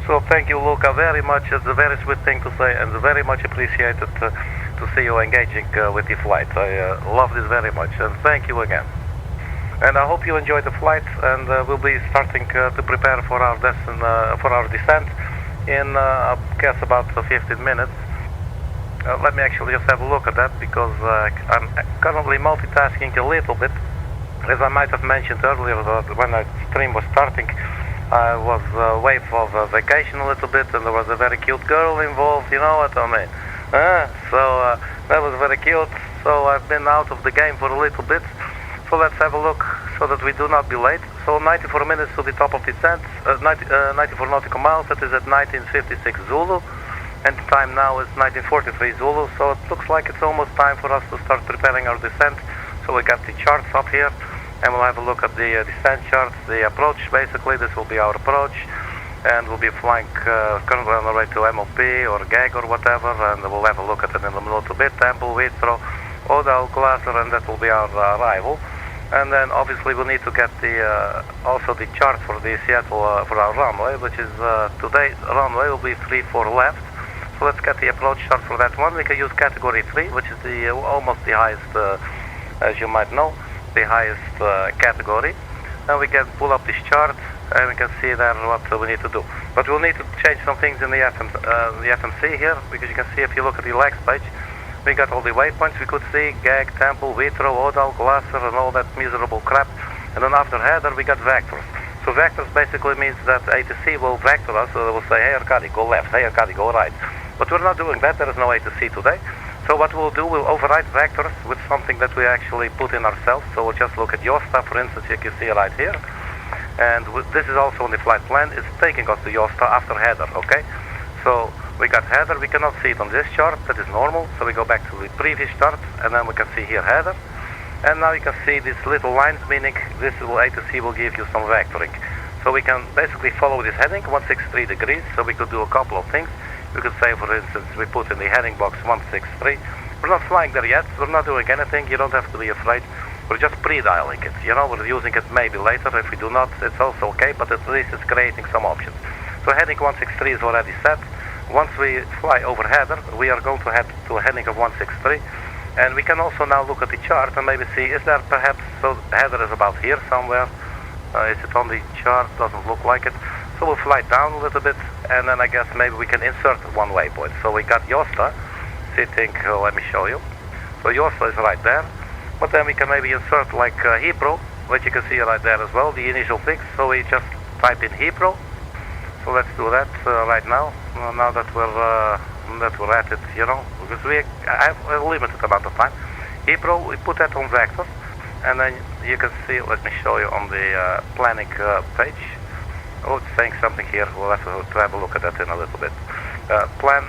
So thank you, Luca, very much. It's a very sweet thing to say, and very much appreciated to see you engaging with the flight. I love this very much, and thank you again. And I hope you enjoy the flight, and we'll be starting to prepare for our descent in, I guess, about 15 minutes. Let me actually just have a look at that, because I'm currently multitasking a little bit. As I might have mentioned earlier, when the stream was starting, I was away for vacation a little bit, and there was a very cute girl involved, you know what I mean? So that was very cute. So I've been out of the game for a little bit. So let's have a look so that we do not be late. So 94 minutes to the top of descent, 94 nautical miles, that is at 1956 Zulu. And the time now is 1943 Zulu, so it looks like it's almost time for us to start preparing our descent. So we got the charts up here, and we'll have a look at the descent charts, the approach basically. This will be our approach, and we'll be flying currently on the way to MOP or GAG or whatever, and we'll have a look at it in a little bit. Temple, Withrow, Odal, Glasser, and that will be our arrival. And then obviously we need to get the also the chart for the Seattle for our runway, which is today's runway will be 34 left. So let's get the approach chart for that one. We can use category 3, which is the almost the highest, as you might know, the highest category. And we can pull up this chart, and we can see there what we need to do. But we'll need to change some things in the FMC here, because you can see if you look at the legs page, we got all the waypoints we could see: GAG, Temple, Withrow, Odal, Glasser, and all that miserable crap. And then after header we got vectors. So vectors basically means that ATC will vector us, so they will say, hey Arkady, go left, hey Arkady, go right. But we're not doing that, there is no ATC today. So what we'll do, we'll override vectors with something that we actually put in ourselves. So we'll just look at Josta, for instance, you can see right here. And this is also on the flight plan, it's taking us to Josta after header, okay? So we got header, we cannot see it on this chart, that is normal. So we go back to the previous chart, and then we can see here header. And now you can see these little lines, meaning this ATC will give you some vectoring. So we can basically follow this heading, 163 degrees, so we could do a couple of things. We could say, for instance, we put in the heading box 163. We're not flying there yet, we're not doing anything, you don't have to be afraid. We're just pre-dialing it, we're using it maybe later. If we do not, it's also okay, but at least it's creating some options. So heading 163 is already set. Once we fly over header, we are going to head to a heading of 163. And we can also now look at the chart and maybe see, is there perhaps, so header is about here somewhere. Is it on the chart? Doesn't look like it. So we'll fly down a little bit, and then I guess maybe we can insert one waypoint. So we got Josta sitting, let me show you. So Josta is right there, but then we can maybe insert like Hebrew, which you can see right there as well, the initial fix. So we just type in Hebrew. So let's do that right now. Now that we're at it, because we have a limited amount of time. Hebrew, we put that on vectors, and then you can see, let me show you on the planning page. Oh, it's saying something here. We'll have to have a look at that in a little bit. Plan,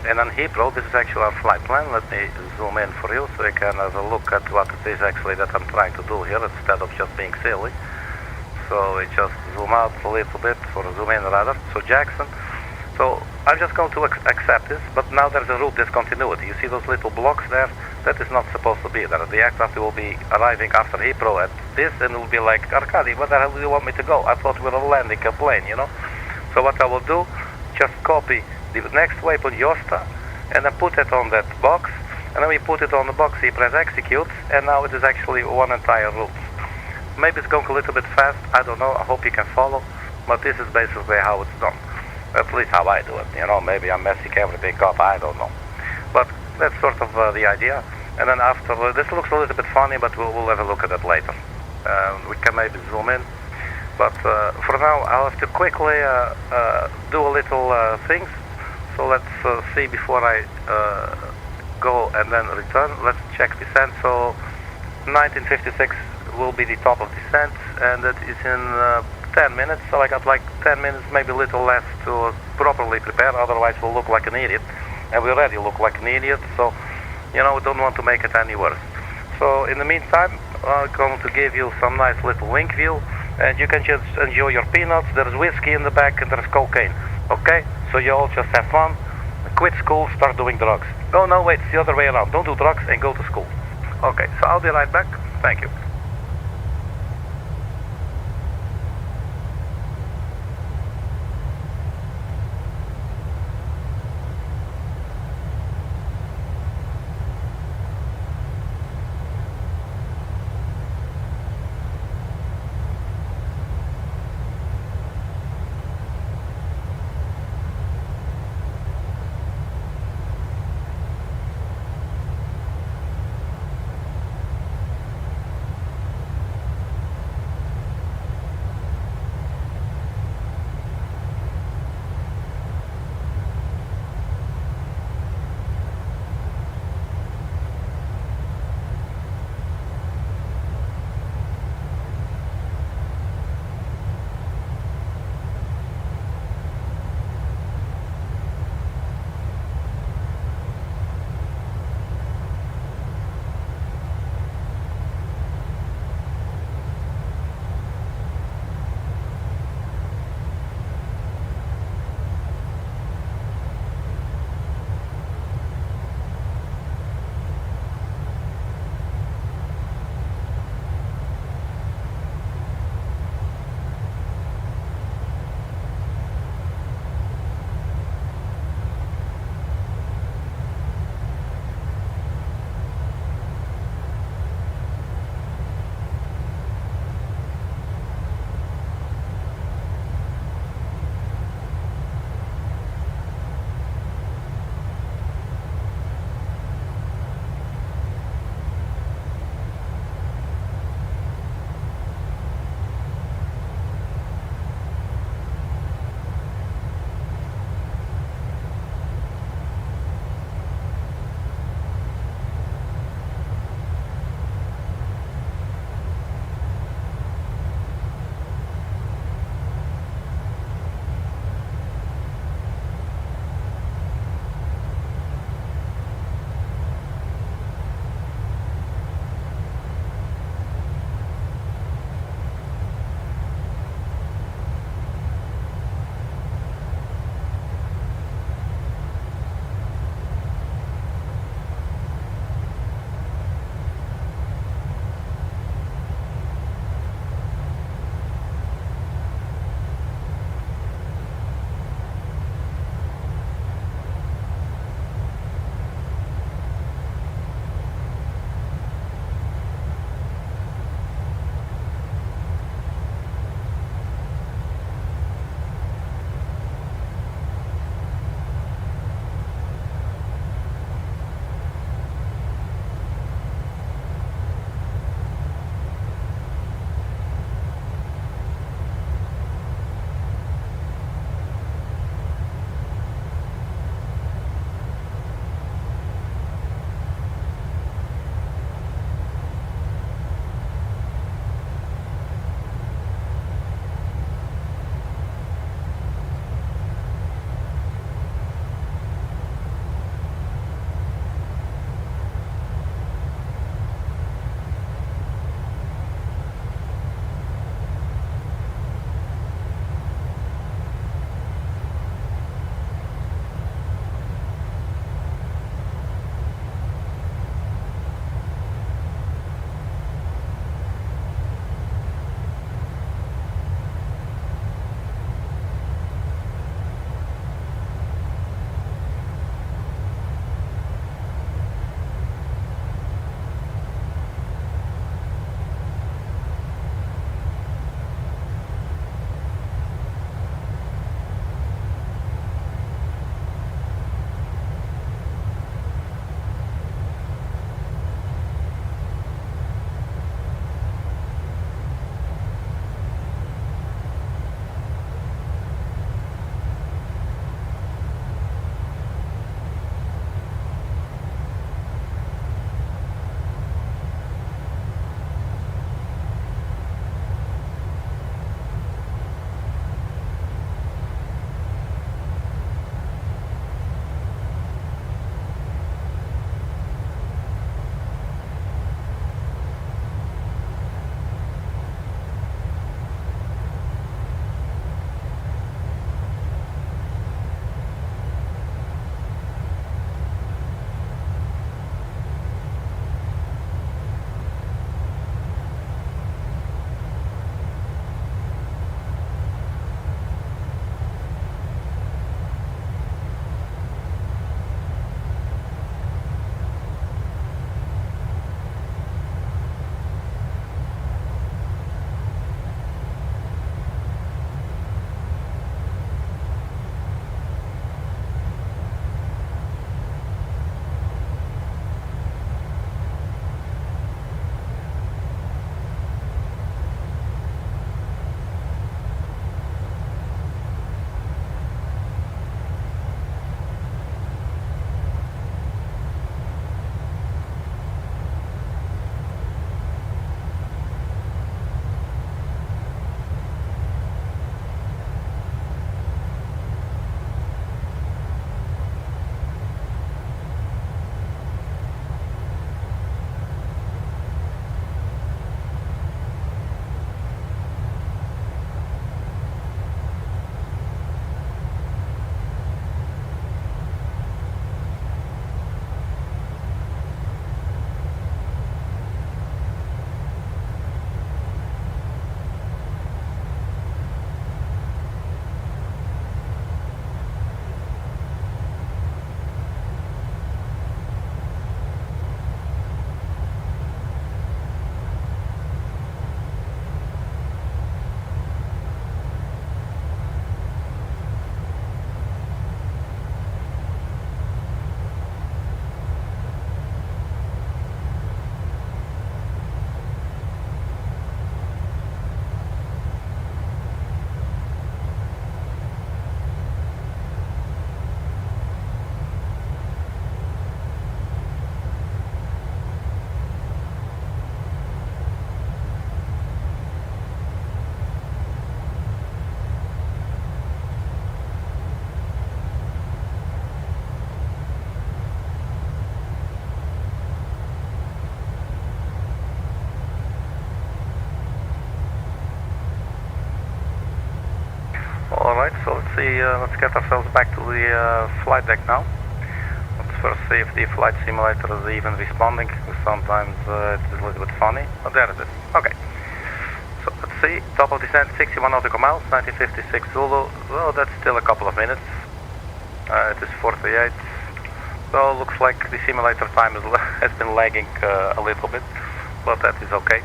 and then Hebrew, this is actually our flight plan. Let me zoom in for you so you can have a look at what it is actually that I'm trying to do here instead of just being silly. So we just zoom out a little bit, or zoom in rather. So Jackson. So I'm just going to accept this, but now there's a route discontinuity. You see those little blocks there? That is not supposed to be there. The aircraft will be arriving after Heathrow at this, and it will be like, Arkady, where the hell do you want me to go? I thought we were landing a plane, So what I will do, just copy the next waypoint Josta, and then put it on that box, and then we put it on the box, you press execute, and now it is actually one entire route. Maybe it's going a little bit fast, I don't know, I hope you can follow, but this is basically how it's done. At least how I do it, maybe I'm messing everything up, I don't know. But that's sort of the idea. And then after, this looks a little bit funny, but we'll have a look at that later. We can maybe zoom in. But for now, I'll have to quickly do a little things. So let's see before I go and then return. Let's check descent. So 1956 will be the top of descent, and it is in 10 minutes, so I got like 10 minutes, maybe a little less to properly prepare, otherwise we'll look like an idiot. And we already look like an idiot, so, we don't want to make it any worse. So, in the meantime, I'm going to give you some nice little wing view, and you can just enjoy your peanuts. There's whiskey in the back, and there's cocaine. Okay? So you all just have fun, quit school, start doing drugs. Oh, no, wait, it's the other way around. Don't do drugs and go to school. Okay, so I'll be right back. Thank you. Alright, so let's see, let's get ourselves back to the flight deck now. Let's first see if the flight simulator is even responding, because sometimes it's a little bit funny. Oh, there it is. Okay. So let's see, top of descent 61 nautical miles, 1956 Zulu. Well, that's still a couple of minutes. It is 48. So looks like the simulator time has been lagging a little bit, but that is okay.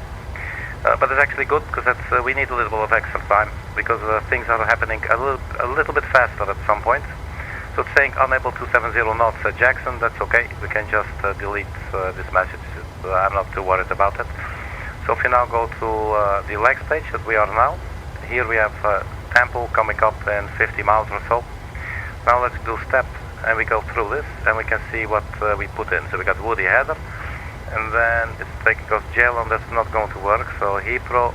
But it's actually good, because we need a little bit of extra time, because things are happening a little bit faster at some point. So it's saying unable to 70 knots at Jackson. That's okay. We can just delete this message. I'm not too worried about it. So if we now go to the leg stage that we are now, here we have Temple coming up in 50 miles or so. Now let's do step, and we go through this, and we can see what we put in. So we got Woody header, and then it's taking us Jalon. That's not going to work. So Heathrow,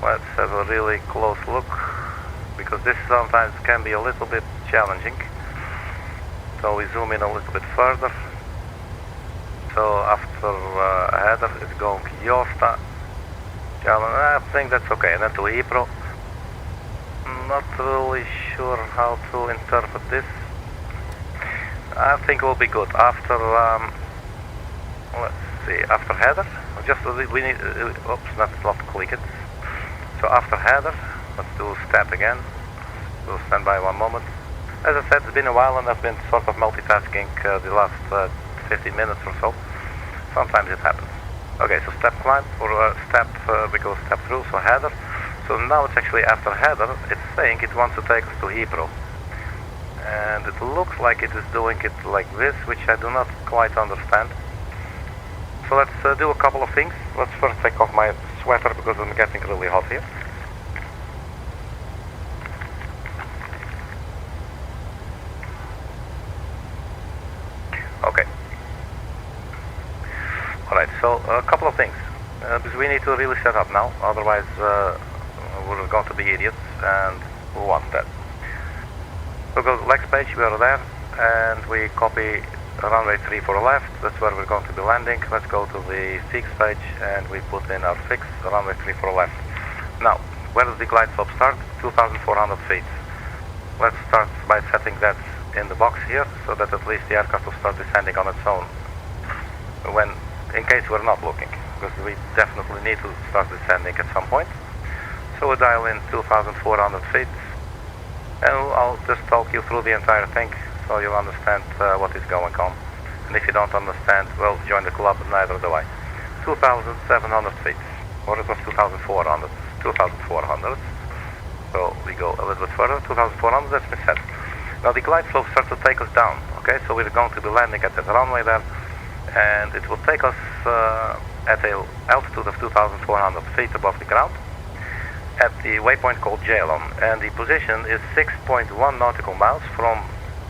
let's have a really close look, because this sometimes can be a little bit challenging. So we zoom in a little bit further. So after header it's going Josta, Jalon, I think that's okay. And then to Heathrow. Not really sure how to interpret this. I think it will be good after let's see, after header. Just we need oops, not click it. So after header, let's do step again. We'll stand by 1 moment. As I said, it's been a while, and I've been sort of multitasking the last 15 minutes or so. Sometimes it happens. Okay, so step climb, or step, we go step through, so header. So now it's actually after header, it's saying it wants to take us to Heathrow. And it looks like it is doing it like this, which I do not quite understand. So let's do a couple of things. Let's first take off my sweater, because I'm getting really hot here. Okay. Alright, so a couple of things. Because we need to really set up now, otherwise we're going to be idiots, and we want that. We'll go to the next page, we are there, and we copy runway 34 left, that's where we're going to be landing. Let's go to the fix page, and we put in our fix, runway 34 left. Now, where does the glide slope start? 2,400 feet. Let's start by setting that in the box here, so that at least the aircraft will start descending on its own, in case we're not looking, because we definitely need to start descending at some point. So we dial in 2,400 feet, and I'll just talk you through the entire thing, so you'll understand what is going on. And if you don't understand, well, join the club, neither do I. 2,700 feet, or it was 2,400. 2,400. So we go a little bit further, 2,400, that's been set. Now the glide slope starts to take us down, okay? So we're going to be landing at the runway there, and it will take us at an altitude of 2,400 feet above the ground, at the waypoint called Jalon, and the position is 6.1 nautical miles from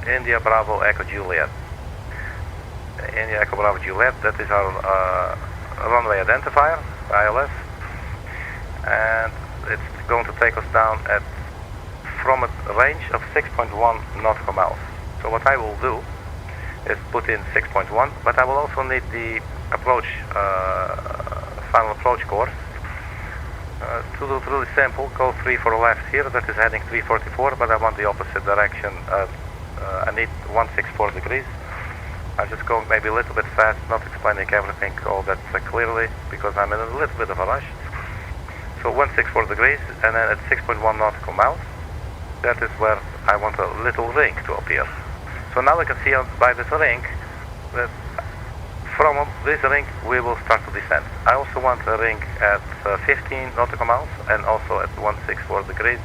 India Bravo Echo Juliet. India Echo Bravo Juliet, that is our runway identifier, ILS, and it's going to take us down from a range of 6.1 nautical miles. So what I will do is put in 6.1, but I will also need the approach, final approach course. To do it really simple, go 34 left here, that is heading 344, but I want the opposite direction. I need 164 degrees. I'm just going maybe a little bit fast, not explaining everything all that clearly, because I'm in a little bit of a rush. So 164 degrees, and then at 6.1 nautical miles, that is where I want a little ring to appear. So now we can see by this ring that from this ring we will start to descend. I also want a ring at 15 nautical miles and also at 164 degrees,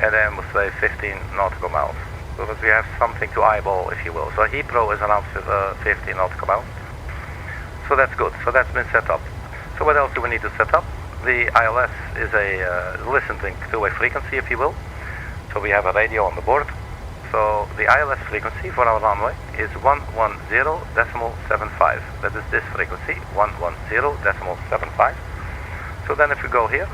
and then we'll say 15 nautical miles, so that we have something to eyeball, if you will. So Heathrow is around 15 nautical miles, so that's good. So that's been set up. So what else do we need to set up? The ILS is a listening two-way frequency, if you will. So we have a radio on the board. So the ILS frequency for our runway is 110.75. That is this frequency, 110.75. So then if we go here,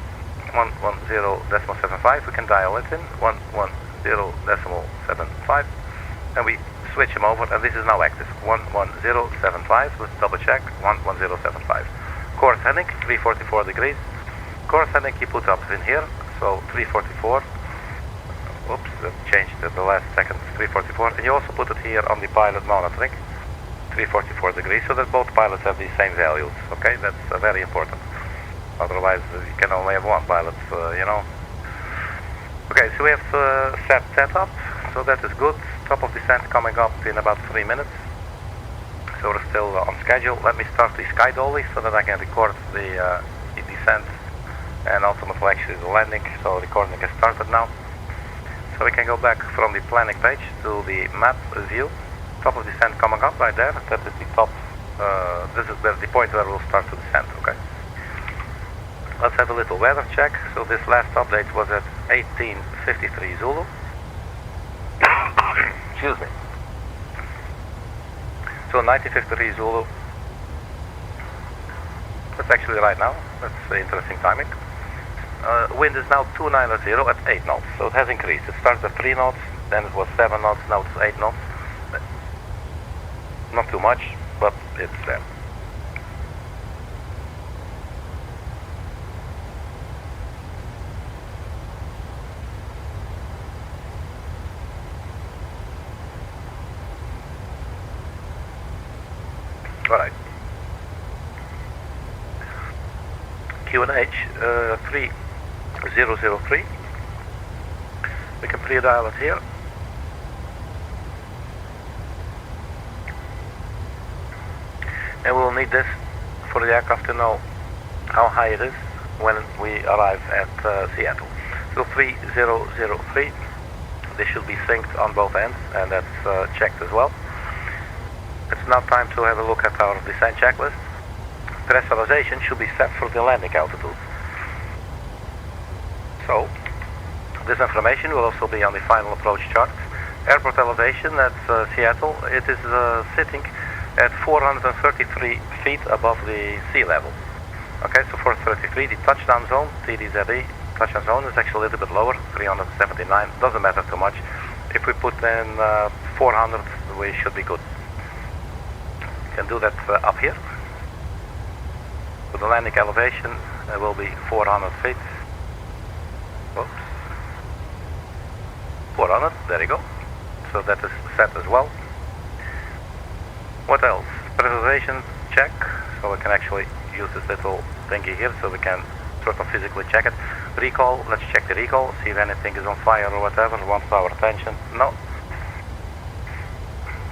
110.75, we can dial it in, 110.75, and we switch them over, and this is now active, 110.75. Let's double check, 110.75. Course heading, 344 degrees. Course heading he put up in here, so so 344. Oops, that changed at the last second, 344. And you also put it here on the pilot monitoring, 344 degrees, so that both pilots have the same values, okay? That's very important. Otherwise, you can only have one pilot, you know. Okay, so we have set up, so that is good. Top of descent coming up in about 3 minutes. So we're still on schedule. Let me start the sky dolly so that I can record the descent and ultimately actually the landing. So recording is started now. So we can go back from the planning page to the map view. Top of descent coming up right there. That is the top. This is the point where we'll start to descend. Okay. Let's have a little weather check. So this last update was at 18:53 Zulu. Excuse me. So 19:53 Zulu. That's actually right now. That's interesting timing. Wind is now 290 at 8 knots. So it has increased. It started at 3 knots, then it was 7 knots, now it's 8 knots. Not too much, but it's there. Alright. QNH 3003. We can pre-dial it here. And we'll need this for the aircraft to know how high it is when we arrive at Seattle. So 3003. This should be synced on both ends, and that's checked as well. It's now time to have a look at our descent checklist. Pressurization should be set for the landing altitude. So, this information will also be on the final approach chart. Airport elevation at Seattle, it is sitting at 433 feet above the sea level. Okay, so 433, the touchdown zone, TDZE, touchdown zone is actually a little bit lower, 379, doesn't matter too much. If we put in 400, we should be good. Can do that up here. So the landing elevation will be 400 feet. Oops. 400, there you go. So that is set as well. What else? Pressurization check. So we can actually use this little thingy here so we can sort of physically check it. Recall, let's check the recall, see if anything is on fire or whatever, wants our attention. No.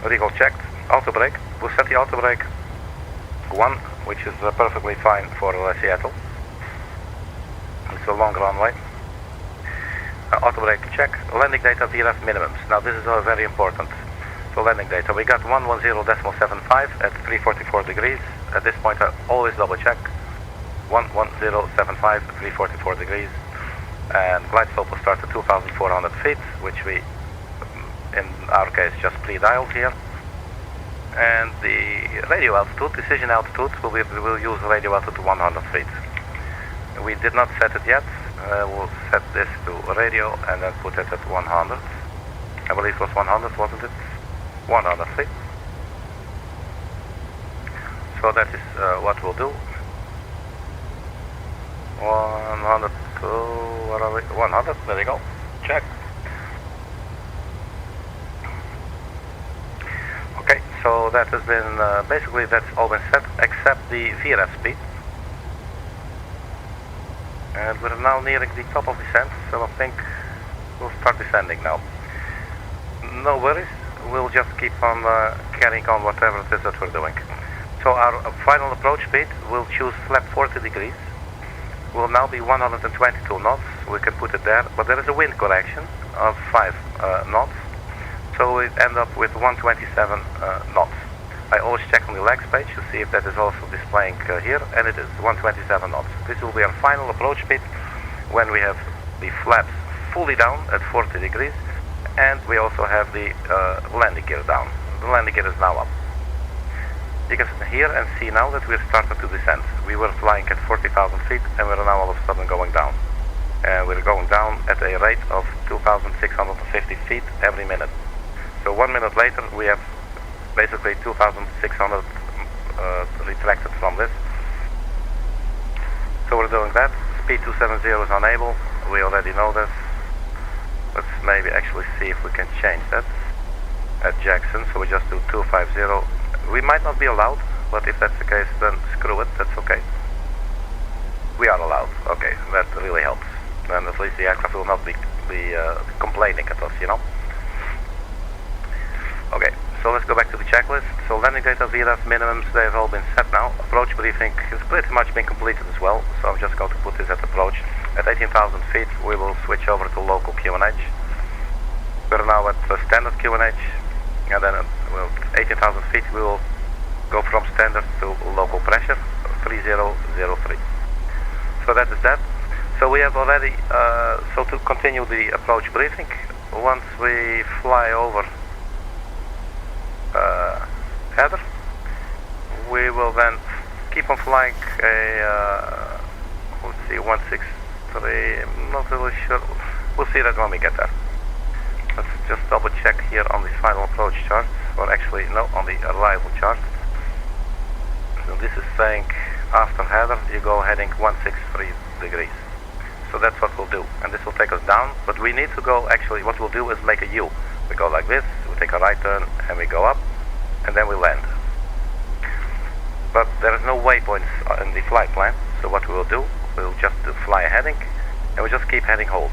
Recall checked. Auto brake. We'll set the auto brake 1, which is perfectly fine for Seattle. It's a long runway. Auto brake check. Landing data VRF minimums. Now this is very important. So landing data. We got 110.75 at 344 degrees. At this point I always double check. 110.75 at 344 degrees. And glide slope will start at 2,400 feet, which we, in our case, just pre-dialed here. And the radio altitude, decision altitude, we'll use radio altitude to 100 feet. We did not set it yet. We'll set this to radio and then put it at 100. I believe it was 100, wasn't it? 100 feet. So that is what we'll do. 100 to, where are we? 100, there you go. Check. Okay, so that has been, basically that's all been set except the VRF speed. And we're now nearing the top of descent, so I think we'll start descending now. No worries, we'll just keep on carrying on whatever it is that we're doing. So our final approach speed, we'll choose flat 40 degrees. Will now be 122 knots, we can put it there, but there is a wind correction of 5 knots. So we end up with 127 knots. I always check on the legs page to see if that is also displaying here, and it is 127 knots. This will be our final approach speed when we have the flaps fully down at 40 degrees, and we also have the landing gear down. The landing gear is now up. You can hear and see now that we're started to descend. We were flying at 40,000 feet, and we're now all of a sudden going down. And we're going down at a rate of 2,650 feet every minute. So 1 minute later, we have basically 2,600 retracted from this. So we're doing that. Speed 270 is on able. we already know this. Let's maybe actually see if we can change that at Jackson. So we just do 250. We might not be allowed, but if that's the case, then screw it, that's okay. We are allowed. Okay, that really helps. Then at least the aircraft will not be complaining at us, you know. Okay, so let's go back to the checklist. So landing data, VRF minimums, they've all been set now. Approach briefing has pretty much been completed as well, so I'm just going to put this at approach. At 18,000 feet, we will switch over to local QNH. We're now at standard QNH, and then at 18,000 feet, we will go from standard to local pressure, 3003. So that is that. So we have already, so to continue the approach briefing, once we fly over Heather, we will then keep on flying a, let's see, 163, I'm not really sure, we'll see that when we get there. Let's just double check here on the final approach chart, or actually, no, on the arrival chart. So this is saying after Heather, you go heading 163 degrees. So that's what we'll do, and this will take us down, but we need to go, actually, what we'll do is make a U. We go like this, we take a right turn, and we go up, and then we land. But there is no waypoints in the flight plan, so what we will do, we'll just fly a heading, and we just keep heading hold.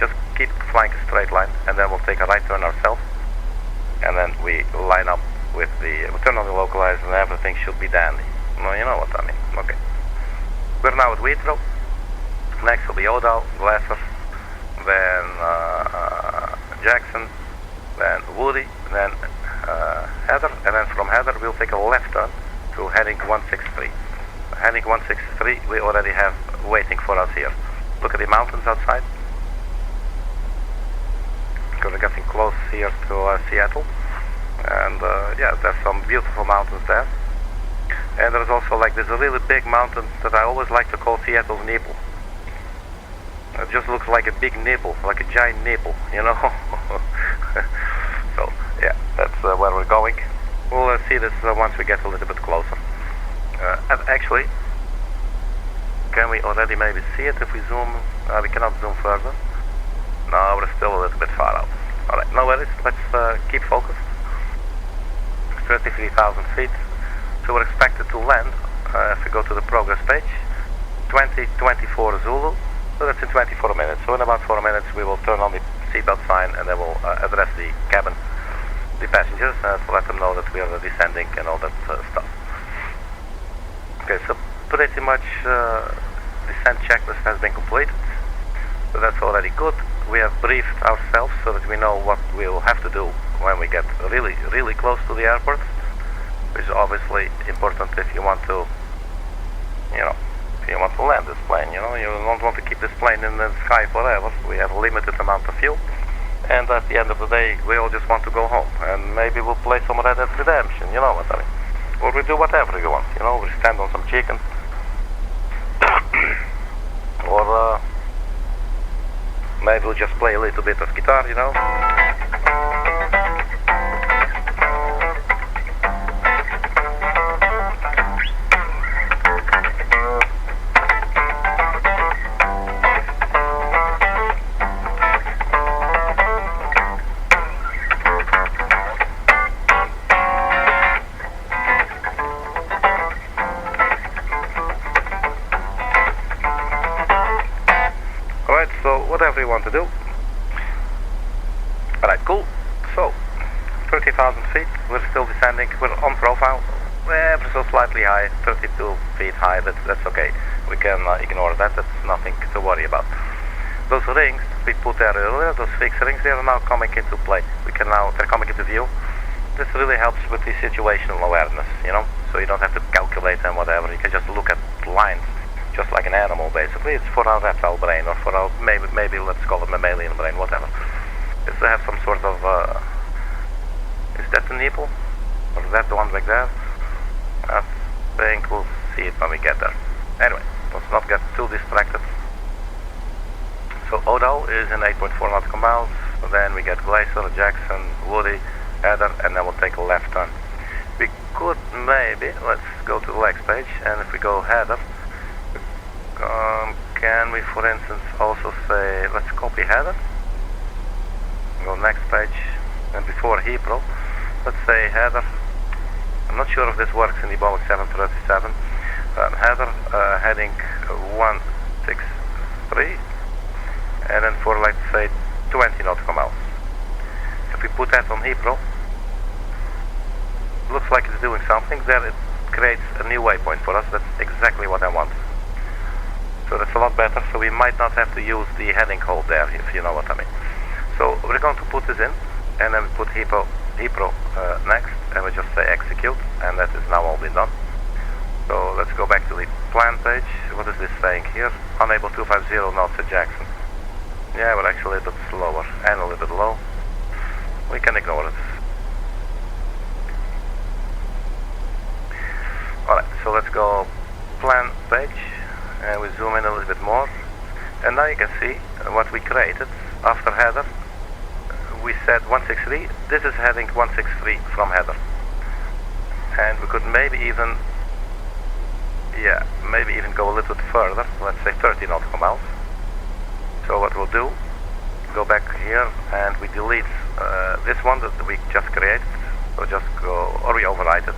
Just keep flying a straight line, and then we'll take a right turn ourselves, and then we line up with the, we turn on the localizer, and everything should be dandy. Well, you know what I mean. Okay. We're now at Wheatrow. Next will be Odal, Glasser, then Jackson, then Woody, then Heather, and then from Heather we'll take a left turn to heading 163. Heading 163 we already have waiting for us here. Look at the mountains outside. We're getting close here to Seattle, and yeah, there's some beautiful mountains there. And there's also like this really big mountain that I always like to call Seattle's nipple. It just looks like a big nipple, like a giant nipple, you know. So yeah, that's where we're going. We'll see this once we get a little bit closer. And actually, can we already maybe see it if we zoom? We cannot zoom further. No, we're still a little bit far out. Alright, no worries, let's keep focused. 33,000 feet. So we're expected to land, if we go to the progress page, 2024 Zulu. So that's in 24 minutes. So in about 4 minutes we will turn on the seatbelt sign, and then we'll address the cabin, the passengers, to let them know that we are descending and all that stuff. Okay, so pretty much descent checklist has been completed. So that's already good. We have briefed ourselves so that we know what we will have to do when we get really, really close to the airport, which is obviously important if you want to, you know, if you want to land this plane, you know, you don't want to keep this plane in the sky forever. We have a limited amount of fuel, and at the end of the day, we all just want to go home, and maybe we'll play some Red Dead Redemption, you know what I mean, or we do whatever you want, you know, we stand on some chicken, or maybe we'll just play a little bit of guitar, you know. Whatever you want to do. Alright, cool. So, 30,000 feet, we're still descending, we're on profile, ever so slightly high, 32 feet high, that's okay. We can ignore that, that's nothing to worry about. Those rings we put there earlier, those fixed rings, they are now coming into play. They're coming into view. This really helps with the situational awareness, you know, so you don't have to calculate and whatever, you can just look at lines. Just like an animal, basically. It's for our reptile brain, or for our, maybe let's call it mammalian brain, whatever. It's to have some sort of, is that the nipple? Or is that the one back there? I think we'll see it when we get there. Anyway, let's not get too distracted. So Odal is in 8.4 nautical miles, then we get Glacier, Jackson, Woody, Heather, and then we'll take a left turn. We could maybe, let's go to the legs page, and if we go Heather, can we, for instance, also say, let's copy header, go next page, and before Heathrow, let's say header, I'm not sure if this works in the Boeing 737, header, heading 163, and then for, let's say, 20 nautical miles. If we put that on Heathrow, looks like it's doing something. There it creates a new waypoint for us. That's exactly what I want. So that's a lot better. So we might not have to use the heading hold there, if you know what I mean. So we're going to put this in, and then we put Heathrow next, and we just say execute, and that is now all been done. So let's go back to the plan page. What is this saying here? Unable 250 knots at Jackson. Yeah, we're actually a bit slower and a little bit low. We can ignore it. Alright, so let's go plan page, and we zoom in a little bit more. And now you can see what we created after header. We said 163, this is heading 163 from header. And we could maybe even go a little bit further, let's say 30 nautical miles. So what we'll do, go back here and we delete this one that we just created. So just go, or we overwrite it.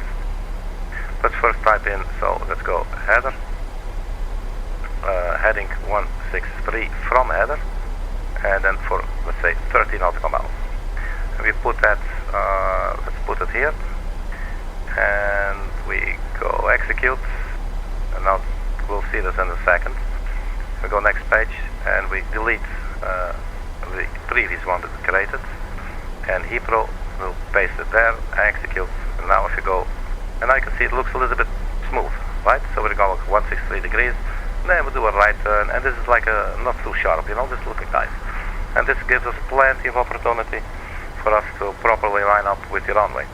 Let's first type in, so let's go header, heading 163 from header, and then for, let's say, 30 nautical miles. And we put that, let's put it here, and we go execute, and now we'll see this in a second. We go next page, and we delete the previous one that we created, and Heathrow will paste it there, execute, and now if you go, and now you can see it looks a little bit smooth, right? So we're going 163 degrees, and then we do a right turn, and this is like a, not too sharp, you know, just looking nice. And this gives us plenty of opportunity for us to properly line up with the runway.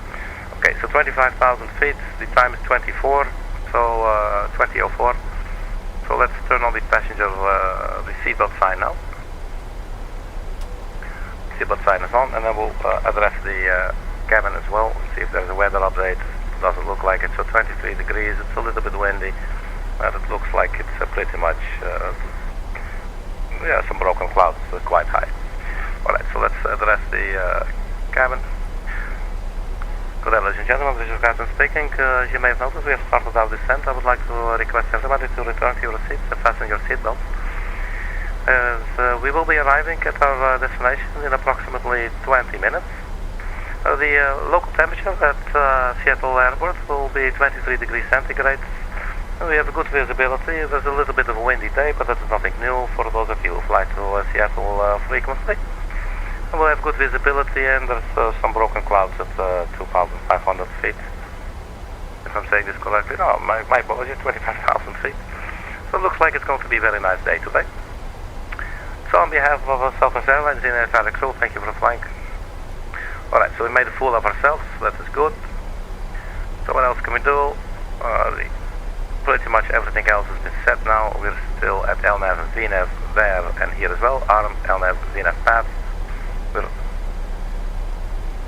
Okay, so 25,000 feet, the time is 24, so 20:04. So let's turn on the passenger, the seatbelt sign now. Seatbelt sign is on, and then we'll address the cabin as well, see if there's a weather update. Doesn't look like it, so 23 degrees, it's a little bit windy, and it looks like it's pretty much, yeah, some broken clouds, quite high. Alright, so let's address the cabin. Good day, ladies and gentlemen, this is Captain speaking. As you may have noticed, we have started our descent. I would like to request everybody to return to your seats and fasten your seatbelts. As we will be arriving at our destination in approximately 20 minutes. The local temperature at Seattle Airport will be 23 degrees centigrade. We have a good visibility. There's a little bit of a windy day, but that is nothing new for those of you who fly to Seattle frequently. And we'll have good visibility, and there's some broken clouds at 2,500 feet. If I'm saying this correctly, no, my apologies, 25,000 feet. So it looks like it's going to be a very nice day today. So on behalf of Southwest Airlines and the entire crew, thank you for flying. Alright, so we made a fool of ourselves, that is good. So what else can we do? Pretty much everything else has been set now. We're still at LNAV and VNAV there and here as well. ARM, LNAV, VNAV path.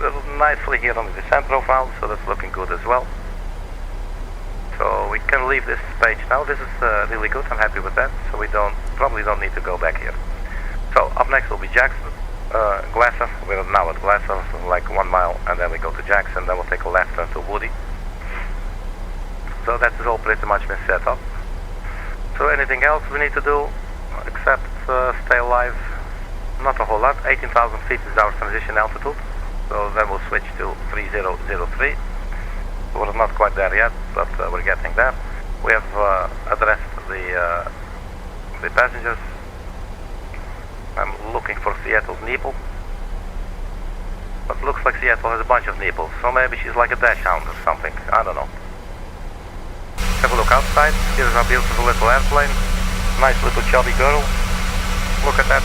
We're nicely here on the descent profile, so that's looking good as well. So we can leave this page now. This is really good, I'm happy with that. So we probably don't need to go back here. So up next will be Jackson. Glasser, we're now at Glasser, like 1 mile, and then we go to Jackson, then we'll take a left turn to Woody. So that is all pretty much been set up. So anything else we need to do, except stay alive? Not a whole lot. 18,000 feet is our transition altitude, so then we'll switch to 3003. We're not quite there yet, but we're getting there. We have addressed the passengers. I'm looking for Seattle's nipple, but it looks like Seattle has a bunch of nipples, so maybe she's like a dash hound or something, I don't know. Have a look outside. Here's our beautiful little airplane. Nice little chubby girl. Look at that.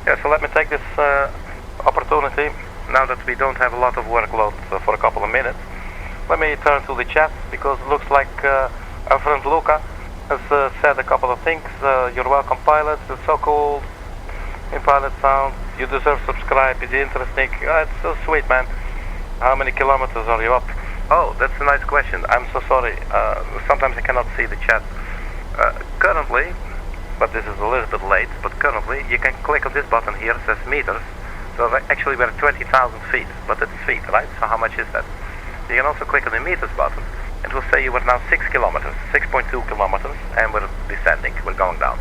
Yeah, so let me take this opportunity, now that we don't have a lot of workload for a couple of minutes. Let me turn to the chat, because it looks like our friend Luca has said a couple of things. You're welcome, pilots. It's so cool. In pilot sound. You deserve subscribe. It's interesting. It's so sweet, man. How many kilometers are you up? Oh, that's a nice question. I'm so sorry. Sometimes I cannot see the chat. Currently, but this is a little bit late, but currently you can click on this button here. It says meters. So actually we're 20,000 feet, but it's feet, right? So how much is that? You can also click on the meters button. It will say you are now 6 kilometers, 6.2 kilometers, and we're descending, we're going down.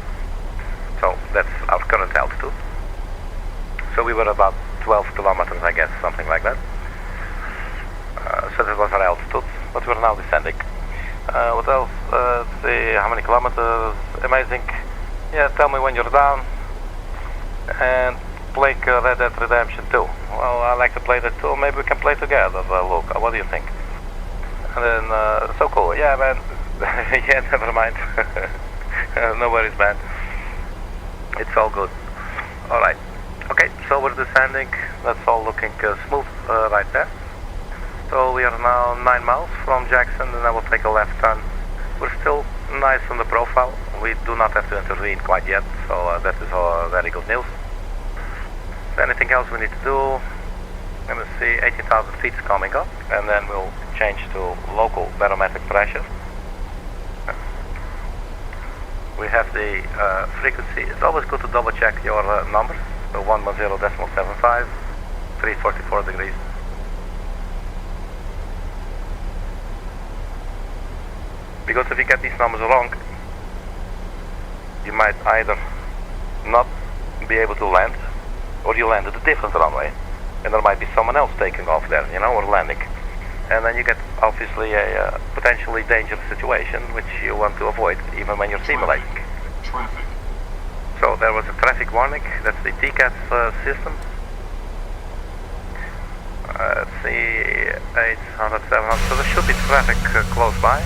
So that's our current altitude. So we were about 12 kilometers, I guess, something like that. So that was our altitude, but we're now descending. What else? Let's see, how many kilometers? Amazing. Yeah, tell me when you're down. And play Red Dead Redemption 2. Well, I like to play that too. Maybe we can play together, Luke. What do you think? And then, so cool. Yeah, man. Yeah, never mind. No worries, man. It's all good. Alright. Okay, so we're descending. That's all looking smooth right there. So we are now 9 miles from Jackson, and then we'll take a left turn. We're still nice on the profile. We do not have to intervene quite yet, so that is all very good news. So anything else we need to do? Let me see, 18,000 feet is coming up, and then we'll change to local barometric pressure. We have the frequency. It's always good to double check your numbers. So 110.75, 344 degrees. Because if you get these numbers wrong, you might either not be able to land, or you land at a different runway, and there might be someone else taking off there, you know, or landing. And then you get obviously a potentially dangerous situation, which you want to avoid, even when you're simulating. Traffic. So there was a traffic warning. That's the TCAS system. Let's see, 800, 700. So there should be traffic close by.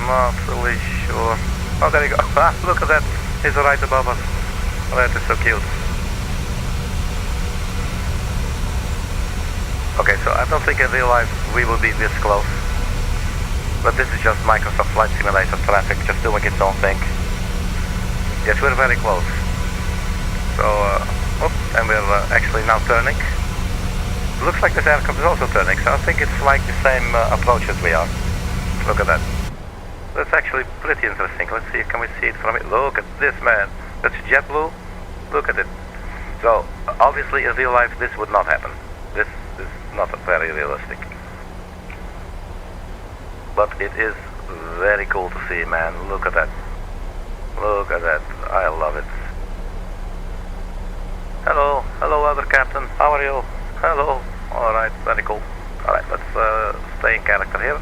Not really sure. Oh, there you go. Ah, look at that. He's right above us. Oh, that is so cute. Okay, so I don't think in real life we will be this close. But this is just Microsoft Flight Simulator traffic, just doing its own thing. Yes, we're very close. So, and we're actually now turning. Looks like this aircraft is also turning, so I think it's like the same approach as we are. Look at that. That's actually pretty interesting. Let's see, can we see it from it? Look at this, man. That's JetBlue. Look at it. So, obviously in real life this would not happen. This is not very realistic. But it is very cool to see, man. Look at that. Look at that. I love it. Hello. Hello, other captain. How are you? Hello. Alright, very cool. Alright, let's stay in character here.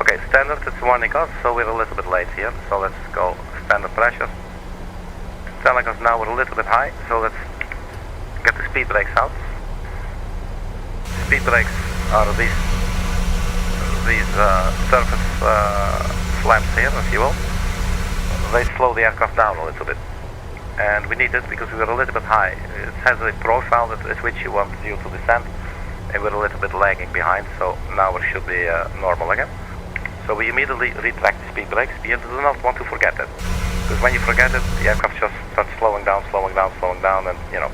Okay, standard, it's warning us, so we're a little bit late here. So let's go standard pressure. Telling us now we're a little bit high, so let's get the speed brakes out. Speed brakes are these surface flaps here, if you will. They slow the aircraft down a little bit. And we need it because we were a little bit high. It has a profile at which you want you to descend, and we're a little bit lagging behind, so now we should be normal again. So we immediately retract the speed brakes. You do not want to forget it, because when you forget it, the aircraft just starts slowing down, and, you know,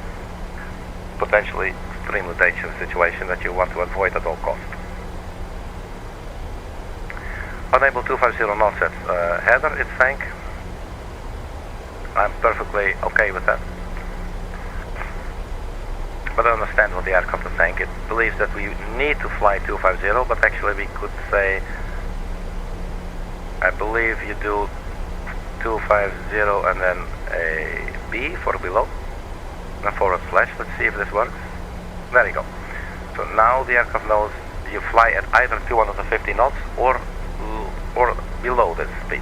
potentially extremely dangerous situation that you want to avoid at all costs. Unable 250 knots at header, it's saying. I'm perfectly okay with that. But I understand what the aircraft is saying. It believes that we need to fly 250, but actually we could say, I believe you do 250 and then a B for below, and forward slash. Let's see if this works. There you go. So now the aircraft knows you fly at either 250 knots or below this speed.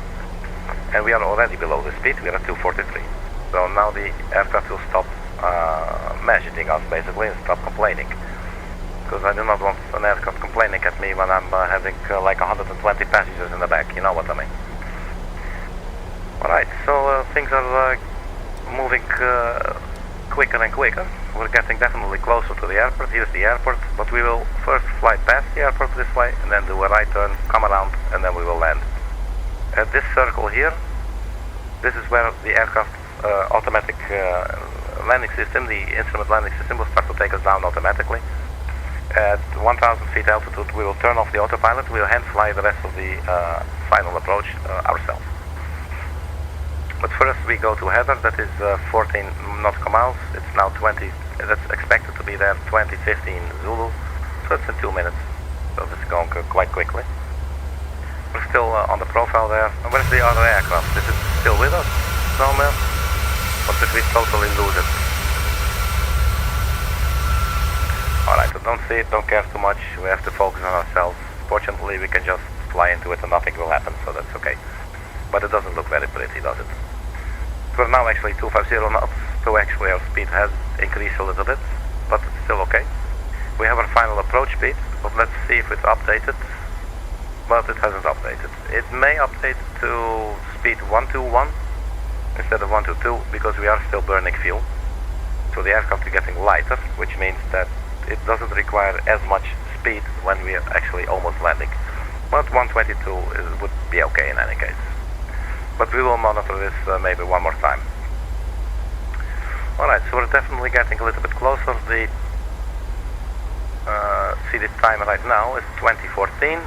And we are already below the speed. We are at 243. So now the aircraft will stop messaging us basically and stop complaining. Because I do not want an aircraft complaining at me when I'm having like 120 passengers in the back, you know what I mean. Alright, so things are moving quicker and quicker. We're getting definitely closer to the airport. Here's the airport, but we will first fly past the airport this way, and then do a right turn, come around, and then we will land. At this circle here, this is where the aircraft automatic landing system, the instrument landing system, will start to take us down automatically. At 1,000 feet altitude, we will turn off the autopilot. We will hand fly the rest of the final approach ourselves. But first we go to heather, that is 14 nautical miles. It's now 20, that's expected to be there 2015 Zulu, so it's in 2 minutes. So this is going quite quickly. We're still on the profile there. And where's the other aircraft? Is it still with us somewhere? Or did we totally lose it? Alright, so don't see it, don't care too much. We have to focus on ourselves. Fortunately, we can just fly into it and nothing will happen, so that's okay. But it doesn't look very pretty, does it? We're now actually 250 knots, so actually our speed has increased a little bit, but it's still okay. We have our final approach speed, but let's see if it's updated. But it hasn't updated. It may update to speed 121 instead of 122 because we are still burning fuel. So the aircraft is getting lighter, which means that it doesn't require as much speed when we are actually almost landing. But 122 would be okay in any case. But we will monitor this maybe one more time. Alright, so we're definitely getting a little bit closer. The seated time right now is 2014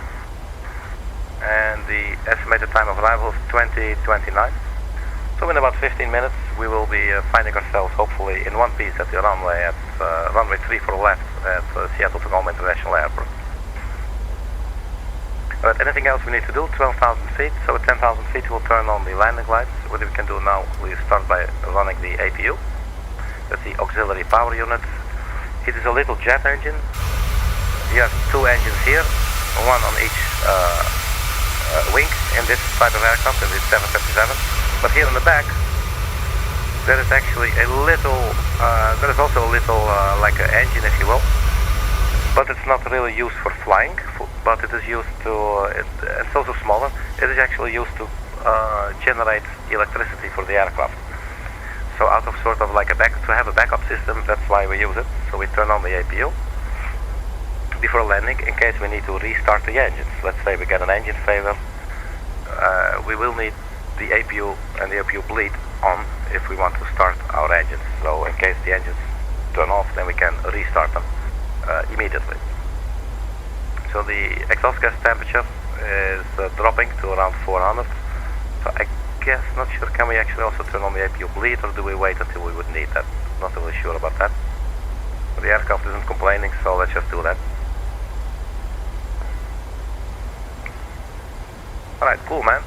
and the estimated time of arrival is 2029. So in about 15 minutes we will be finding ourselves hopefully in one piece at the runway at runway 34 left at Seattle Tacoma International Airport. But anything else we need to do? 12,000 feet, so at 10,000 feet we'll turn on the landing lights. What we can do now, we start by running the APU. That's the auxiliary power unit. It is a little jet engine. You have two engines here, one on each wing in this type of aircraft, in this 757. But here in the back, there is actually a little, there is also a little like an engine, if you will. But it's not really used for flying, but it is used to, it's also smaller. It is actually used to generate electricity for the aircraft. So out of sort of like to have a backup system, that's why we use it. So we turn on the APU before landing in case we need to restart the engines. Let's say we get an engine failure, we will need the APU and the APU bleed on if we want to start our engines. So in case the engines turn off, then we can restart them immediately. So the exhaust gas temperature is dropping to around 400. So I guess, not sure, can we actually also turn on the APU bleed or do we wait until we would need that? Not really sure about that. The aircraft isn't complaining, so let's just do that. Alright, cool, man.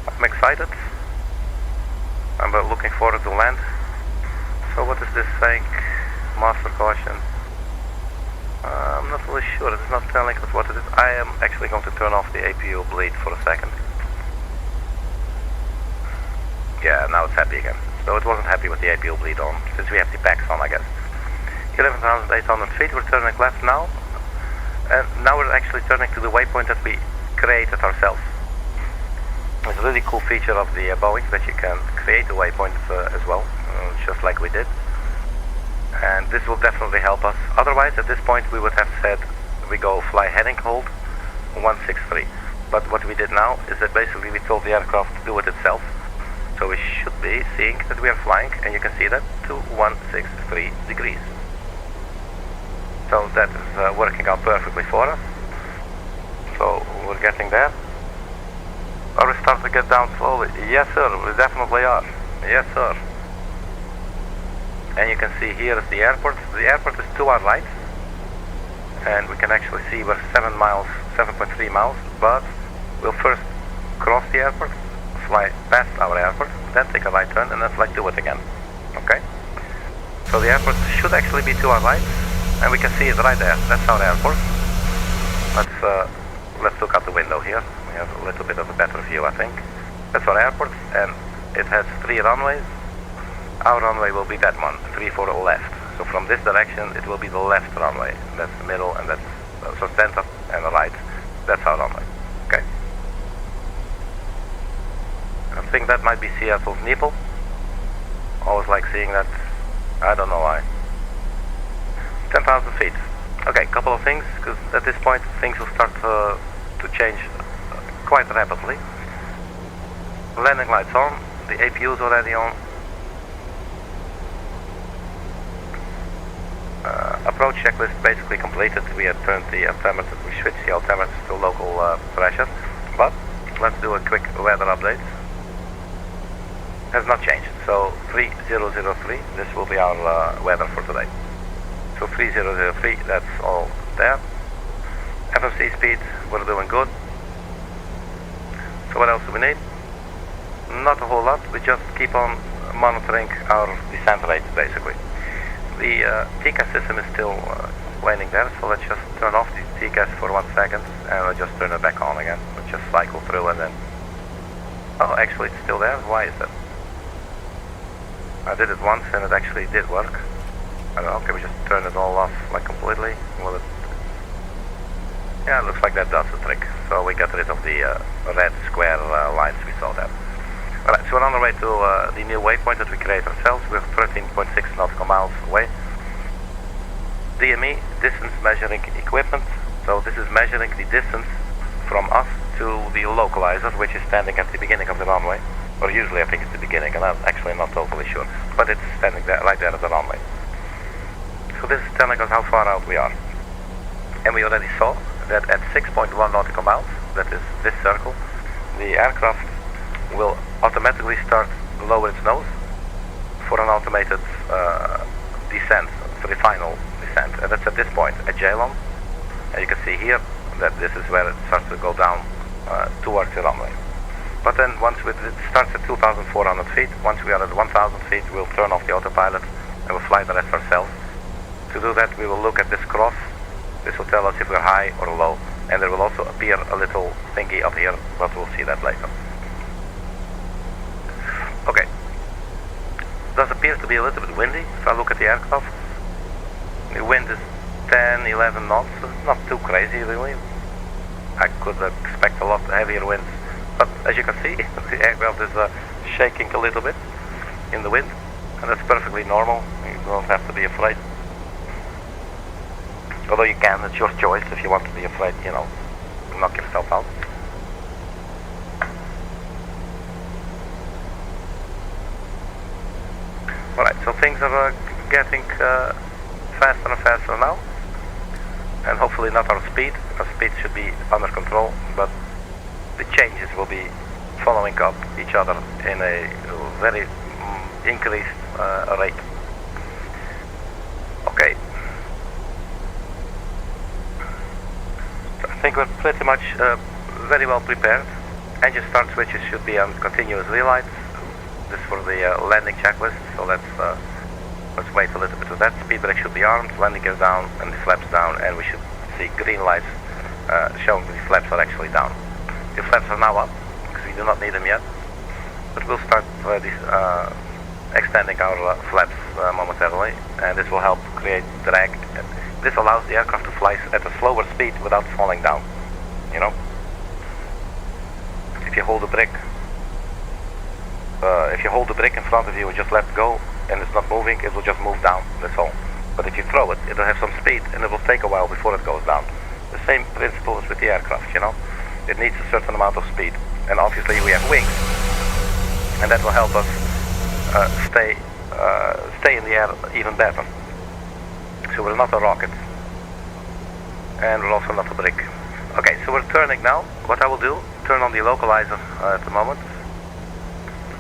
I'm excited. I'm looking forward to land. So what is this saying? Master caution. I'm not really sure. It's not telling us what it is. I am actually going to turn off the APU bleed for a second. Yeah, now it's happy again. So it wasn't happy with the APU bleed on, since we have the packs on, I guess. 11,800 feet, we're turning left now. And now we're actually turning to the waypoint that we created ourselves. It's a really cool feature of the Boeing that you can create a waypoint as well, just like we did. And this will definitely help us. Otherwise, at this point, we would have said we go fly heading hold 163. But what we did now is that basically we told the aircraft to do it itself. So we should be seeing that we are flying, and you can see that, to 163 degrees. So that is working out perfectly for us. So we're getting there. Are we starting to get down slowly? Yes, sir, we definitely are. Yes, sir. And you can see here is the airport. The airport is to our right. And we can actually see we're 7 miles, 7.3 miles. But we'll first cross the airport, fly past our airport, then take a right turn, and then fly to it again. Okay? So the airport should actually be to our right. And we can see it right there. That's our airport. Let's look out the window here. We have a little bit of a better view, I think. That's our airport, and it has 3 runways. Our runway will be that one, 34 left. So from this direction, it will be the left runway. That's the middle, and that's so center and the right. That's our runway. Okay. I think that might be Seattle's nipple. Always like seeing that. I don't know why. 10,000 feet. Okay, couple of things, because at this point things will start to change quite rapidly. Landing lights on, the APU is already on. Approach checklist basically completed. We have turned the altimeter, we switched the altimeter to local pressure. But let's do a quick weather update. Has not changed. So 3003, this will be our weather for today. So 3003, that's all there. FMC speed, we're doing good. So what else do we need? Not a whole lot. We just keep on monitoring our descent rate basically. The TCAS system is still waning there, so let's just turn off the TCAS for 1 second and we'll just turn it back on again. We'll just cycle through and then... Oh, actually it's still there? Why is that? I did it once and it actually did work. I don't know, okay, we just turn it all off like completely. Will it... Yeah, it looks like that does the trick. So we got rid of the red square lines we saw there. Alright, so we're on our way to the new waypoint that we create ourselves. We're 13.6 nautical miles away. DME, distance measuring equipment. So this is measuring the distance from us to the localizer, which is standing at the beginning of the runway. Or usually I think it's the beginning, and I'm actually not totally sure. But it's standing there, right there at the runway. So this is telling us how far out we are. And we already saw that at 6.1 nautical miles, that is this circle, the aircraft will automatically start to lower its nose for an automated descent, for the final descent. And that's at this point, at Jalon. And you can see here that this is where it starts to go down towards the runway. But then once it starts at 2,400 feet, once we are at 1,000 feet, we'll turn off the autopilot and we'll fly the rest ourselves. To do that, we will look at this cross. This will tell us if we're high or low. And there will also appear a little thingy up here, but we'll see that later. Okay. It does appear to be a little bit windy if I look at the aircraft. The wind is 10, 11 knots, so it's not too crazy really. I could expect a lot heavier winds, but as you can see, the aircraft is shaking a little bit in the wind, and that's perfectly normal. You don't have to be afraid. Although you can, it's your choice if you want to be afraid, you know, knock yourself out. Alright, so things are getting faster and faster now. And hopefully not our speed. Our speed should be under control, but the changes will be following up each other in a very increased rate. Okay. So I think we're pretty much very well prepared. Engine start switches should be on continuous relights. This is for the landing checklist, so let's wait a little bit for that. Speed brake should be armed, landing gear down, and the flaps down, and we should see green lights showing that the flaps are actually down. The flaps are now up, because we do not need them yet, but we'll start extending our flaps momentarily, and this will help create drag. This allows the aircraft to fly at a slower speed without falling down, you know? If you hold the brake, in front of you and just let go, and it's not moving, it will just move down, that's all. But if you throw it, it'll have some speed, and it will take a while before it goes down. The same principle is with the aircraft, you know? It needs a certain amount of speed, and obviously we have wings, and that will help us stay in the air even better. So we're not a rocket, and we're also not a brick. Okay, so we're turning now. What I will do, turn on the localizer at the moment.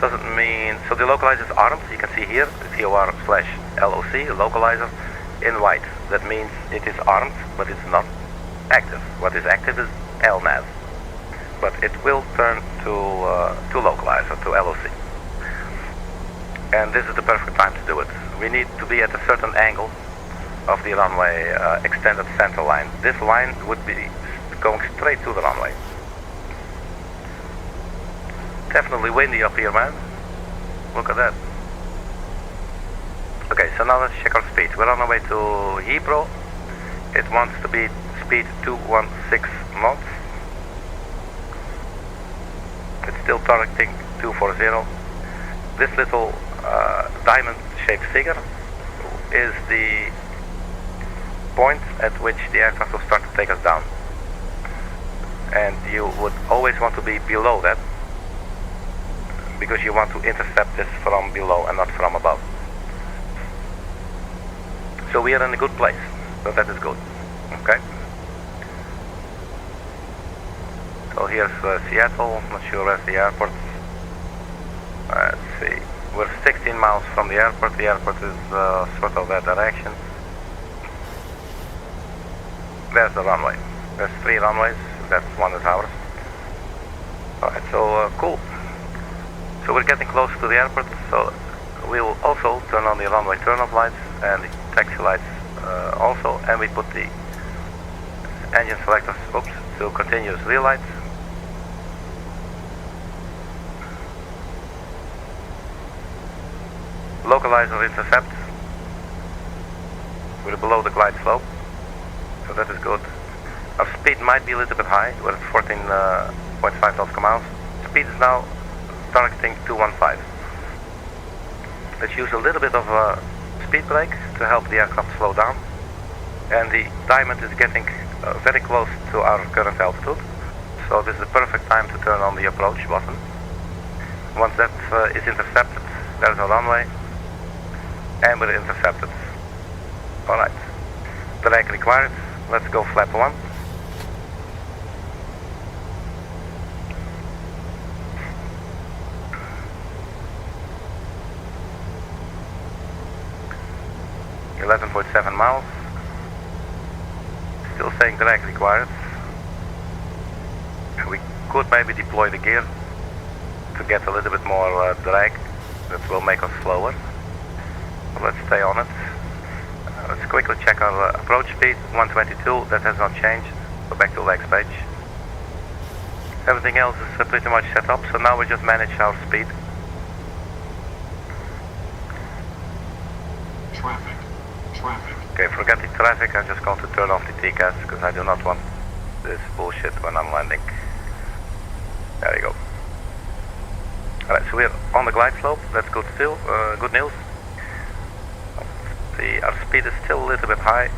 Doesn't mean, so the localizer is armed, you can see here, VOR/LOC, localizer, in white. That means it is armed, but it's not active. What is active is LNAV, but it will turn to localizer, to LOC. And this is the perfect time to do it. We need to be at a certain angle of the runway extended center line. This line would be going straight to the runway. Definitely windy up here, man. Look at that. Okay, so now let's check our speed. We're on our way to Heathrow. It wants to be speed 216 knots. It's still targeting 240. This little diamond-shaped figure is the point at which the aircraft will start to take us down. And you would always want to be below that. because you want to intercept this from below and not from above. So we are in a good place, so that is good. Okay. So here's Seattle, not sure where's the airport. Let's see, we're 16 miles from the airport is sort of that direction. There's the runway, there's 3 runways, that one is ours. Alright, so cool. So we're getting close to the airport, so we will also turn on the runway turn-off lights and the taxi lights also, and we put the engine selectors, to continuous wheel lights. Localizer intercept. We're below the glide slope, so that is good. Our speed might be a little bit high, we're at 14.5 nautical miles. Speed is now targeting 215. Let's use a little bit of a speed brake to help the aircraft slow down. And the diamond is getting very close to our current altitude, so this is the perfect time to turn on the approach button. Once that is intercepted, there's a runway, and we're intercepted. Alright, drag required, let's go flap 1. .7 miles. Still saying drag required. We could maybe deploy the gear to get a little bit more drag. That will make us slower. But let's stay on it. Let's quickly check our approach speed, 122. That has not changed. Go back to legs page. Everything else is pretty much set up, so now we just manage our speed. Traffic. Okay, forget the traffic, I'm just going to turn off the TCAS because I do not want this bullshit when I'm landing. There you go. Alright, so we're on the glide slope, that's good still, good news. Our speed is still a little bit high.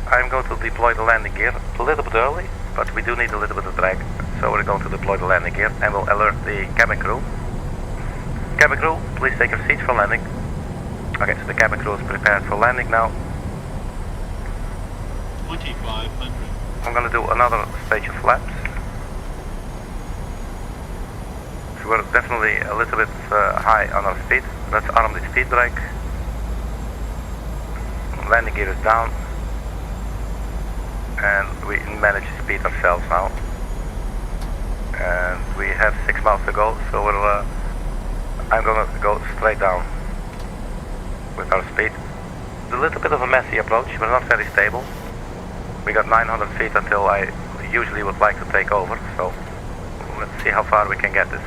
I'm going to deploy the landing gear a little bit early, but we do need a little bit of drag. So we're going to deploy the landing gear and we'll alert the cabin crew. Cabin crew, please take your seats for landing. Okay, so the cabin crew is prepared for landing now. 2500. I'm going to do another stage of flaps. So we're definitely a little bit high on our speed. Let's arm the speed brake. Landing gear is down. And we manage the speed ourselves now. And we have 6 miles to go, so we're, I'm going to go straight down with our speed. It's a little bit of a messy approach, we're not very stable. We got 900 feet until I usually would like to take over, so let's see how far we can get this.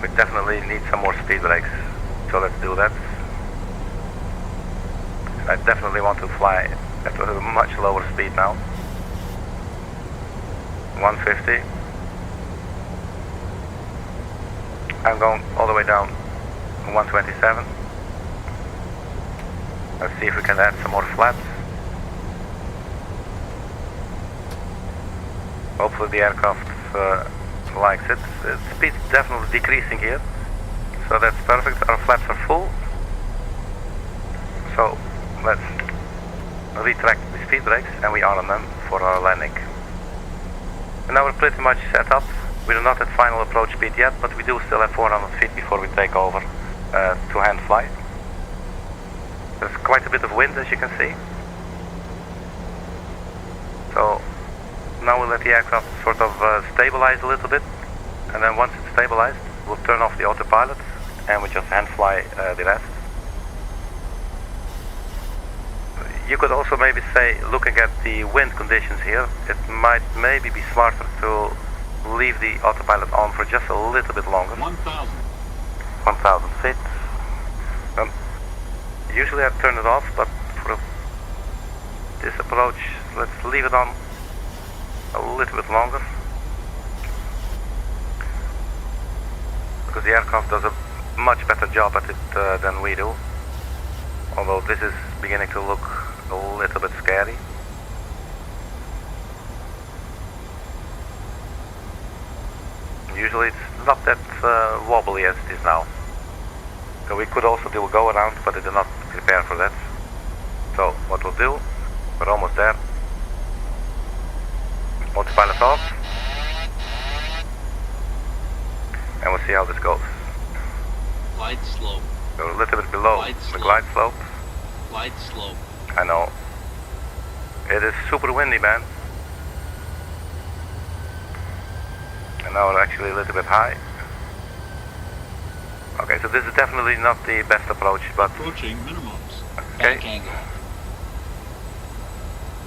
We definitely need some more speed brakes, so let's do that. I definitely want to fly at a much lower speed now. 150. I'm going all the way down to 127. Let's see if we can add some more flaps. Hopefully the aircraft likes it. The speed is definitely decreasing here, so that's perfect. Our flaps are full. So let's retract the speed brakes and we arm them for our landing. And now we're pretty much set up. We're not at final approach speed yet, but we do still have 400 feet before we take over to hand fly. There's quite a bit of wind, as you can see. So now we'll let the aircraft sort of stabilize a little bit, and then once it's stabilized, we'll turn off the autopilot and we just hand fly the rest. You could also maybe say, looking at the wind conditions here, it might maybe be smarter to leave the autopilot on for just a little bit longer. 1,000 feet. Usually I turn it off, but for this approach, let's leave it on a little bit longer. Because the aircraft does a much better job at it than we do. Although this is beginning to look a little bit scary. Usually it's not that wobbly as it is now. So we could also do a go around, but I did not prepare for that. So what we'll do, we're almost there. Autopilot off. And we'll see how this goes. Glide slope. We're a little bit below the glide slope. Glide slope. I know. It is super windy, man. And now we're actually a little bit high. Okay, so this is definitely not the best approach, but... Approaching minimums. Okay. Back angle.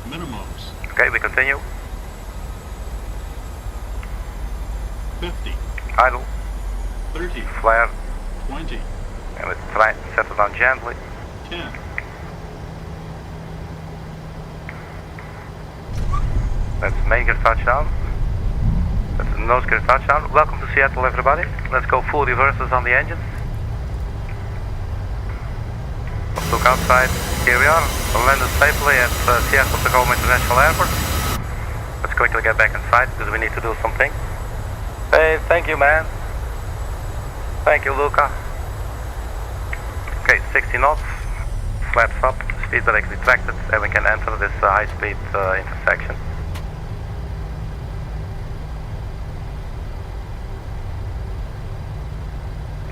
Minimums. Okay, we continue. 50. Idle. 30. Flare. 20. And we try to settle down gently. 10. That's main gear touchdown. That's the nose gear touchdown. Welcome to Seattle, everybody. Let's go full reverses on the engines. Let's look outside. Here we are. We landed safely at Seattle Tacoma International Airport. Let's quickly get back inside because we need to do something. Hey, thank you, man. Thank you, Luca. Okay, 60 knots. Flaps up. Speed brake retracted, and we can enter this high-speed intersection.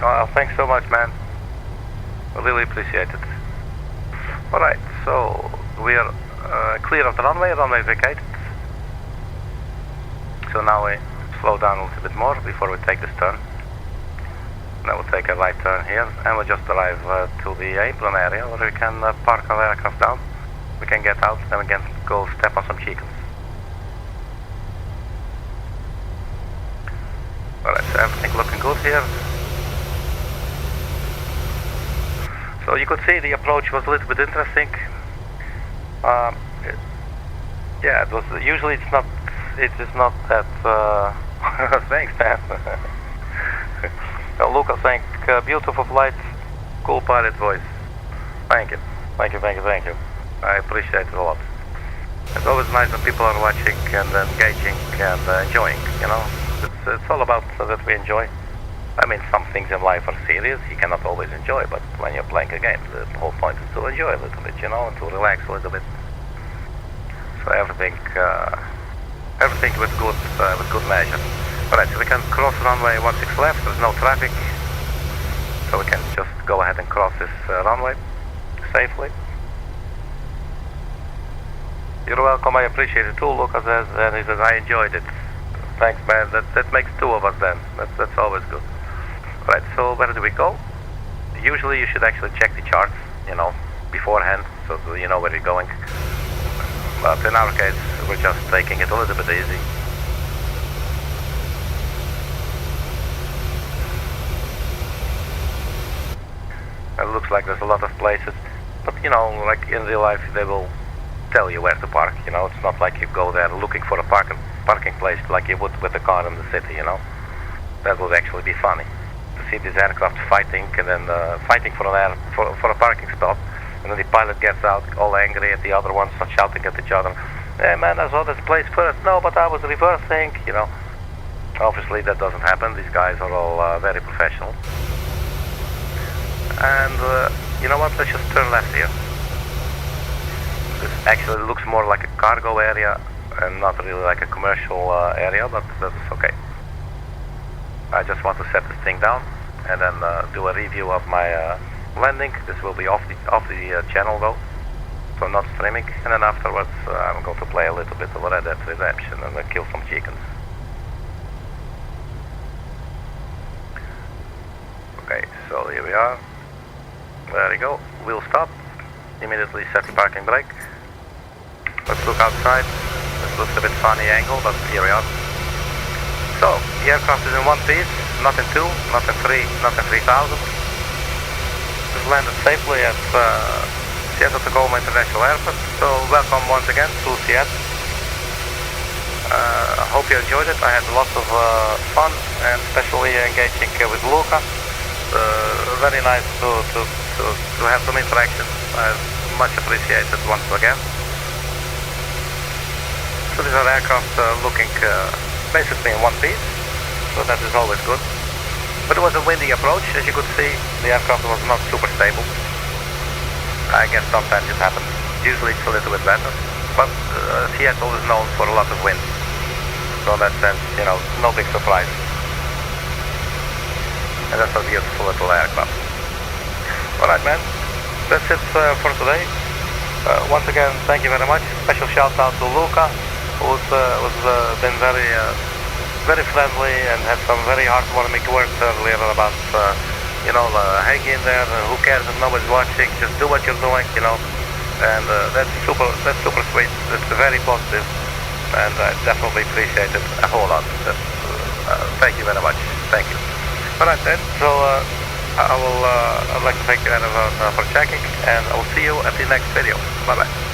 Oh, thanks so much, man. I really appreciate it. Alright, so we are clear of the runway vacated. So now we slow down a little bit more before we take this turn. Then we'll take a right turn here and we'll just arrive to the apron area where we can park our aircraft down. We can get out and we can go step on some chickens. Alright, so everything looking good here. So you could see the approach was a little bit interesting. Yeah, it was. Usually it is not that. Thanks, man. Lucas saying beautiful flight, cool pilot voice. Thank you. I appreciate it a lot. It's always nice when people are watching and engaging and enjoying. You know, it's all about that we enjoy. I mean, some things in life are serious, you cannot always enjoy, but when you're playing a game, the whole point is to enjoy a little bit, you know, and to relax a little bit. So everything with good measure. Alright, so we can cross runway 16 left, there's no traffic, so we can just go ahead and cross this runway safely. You're welcome, I appreciate it too, Lucas says, and he says, I enjoyed it. Thanks, man, that makes two of us then, that's always good. Right, so where do we go? Usually you should actually check the charts, you know, beforehand, so you know where you're going. But in our case, we're just taking it a little bit easy. It looks like there's a lot of places, but you know, like in real life, they will tell you where to park, you know, it's not like you go there looking for a parking place like you would with a car in the city, you know. That would actually be funny. See these aircraft fighting and then fighting for a parking spot, and then the pilot gets out all angry at the other ones, start shouting at each other. Hey man, I saw this place first. No, but I was reversing, you know. Obviously that doesn't happen. These guys are all very professional. And you know what? Let's just turn left here. This actually looks more like a cargo area and not really like a commercial area, but that's okay. I just want to set this thing down and then do a review of my landing. This will be off the channel though, so not streaming. And then afterwards I'm going to play a little bit of Red Dead Redemption and kill some chickens. Okay, so here we are. There we go. We'll stop. Immediately set the parking brake. Let's look outside. This looks a bit funny angle, but here we are. So, the aircraft is in one piece, not in two, not in three, not in 3,000. We've landed safely at Seattle Tacoma International Airport, so welcome once again to Seattle. I hope you enjoyed it. I had lots of fun, and especially engaging with Luca. Very nice to have some interaction. I much appreciate it once again. So these are aircraft looking basically in one piece. so that is always good. But it was a windy approach, as you could see. The aircraft was not super stable. I guess sometimes it happens. Usually it's a little bit better. But Seattle is known for a lot of wind. So in that sense, you know, no big surprise. And that's a beautiful little aircraft. Alright, man. That's it for today. Once again, thank you very much. Special shout out to Luca, who's been very friendly and had some very heartwarming words earlier about, you know, hang in there, who cares if nobody's watching, just do what you're doing, you know, and that's super sweet, it's very positive, and I definitely appreciate it a whole lot. Thank you very much, thank you. Alright then, so I'd like to thank you for checking, and I will see you at the next video. Bye bye.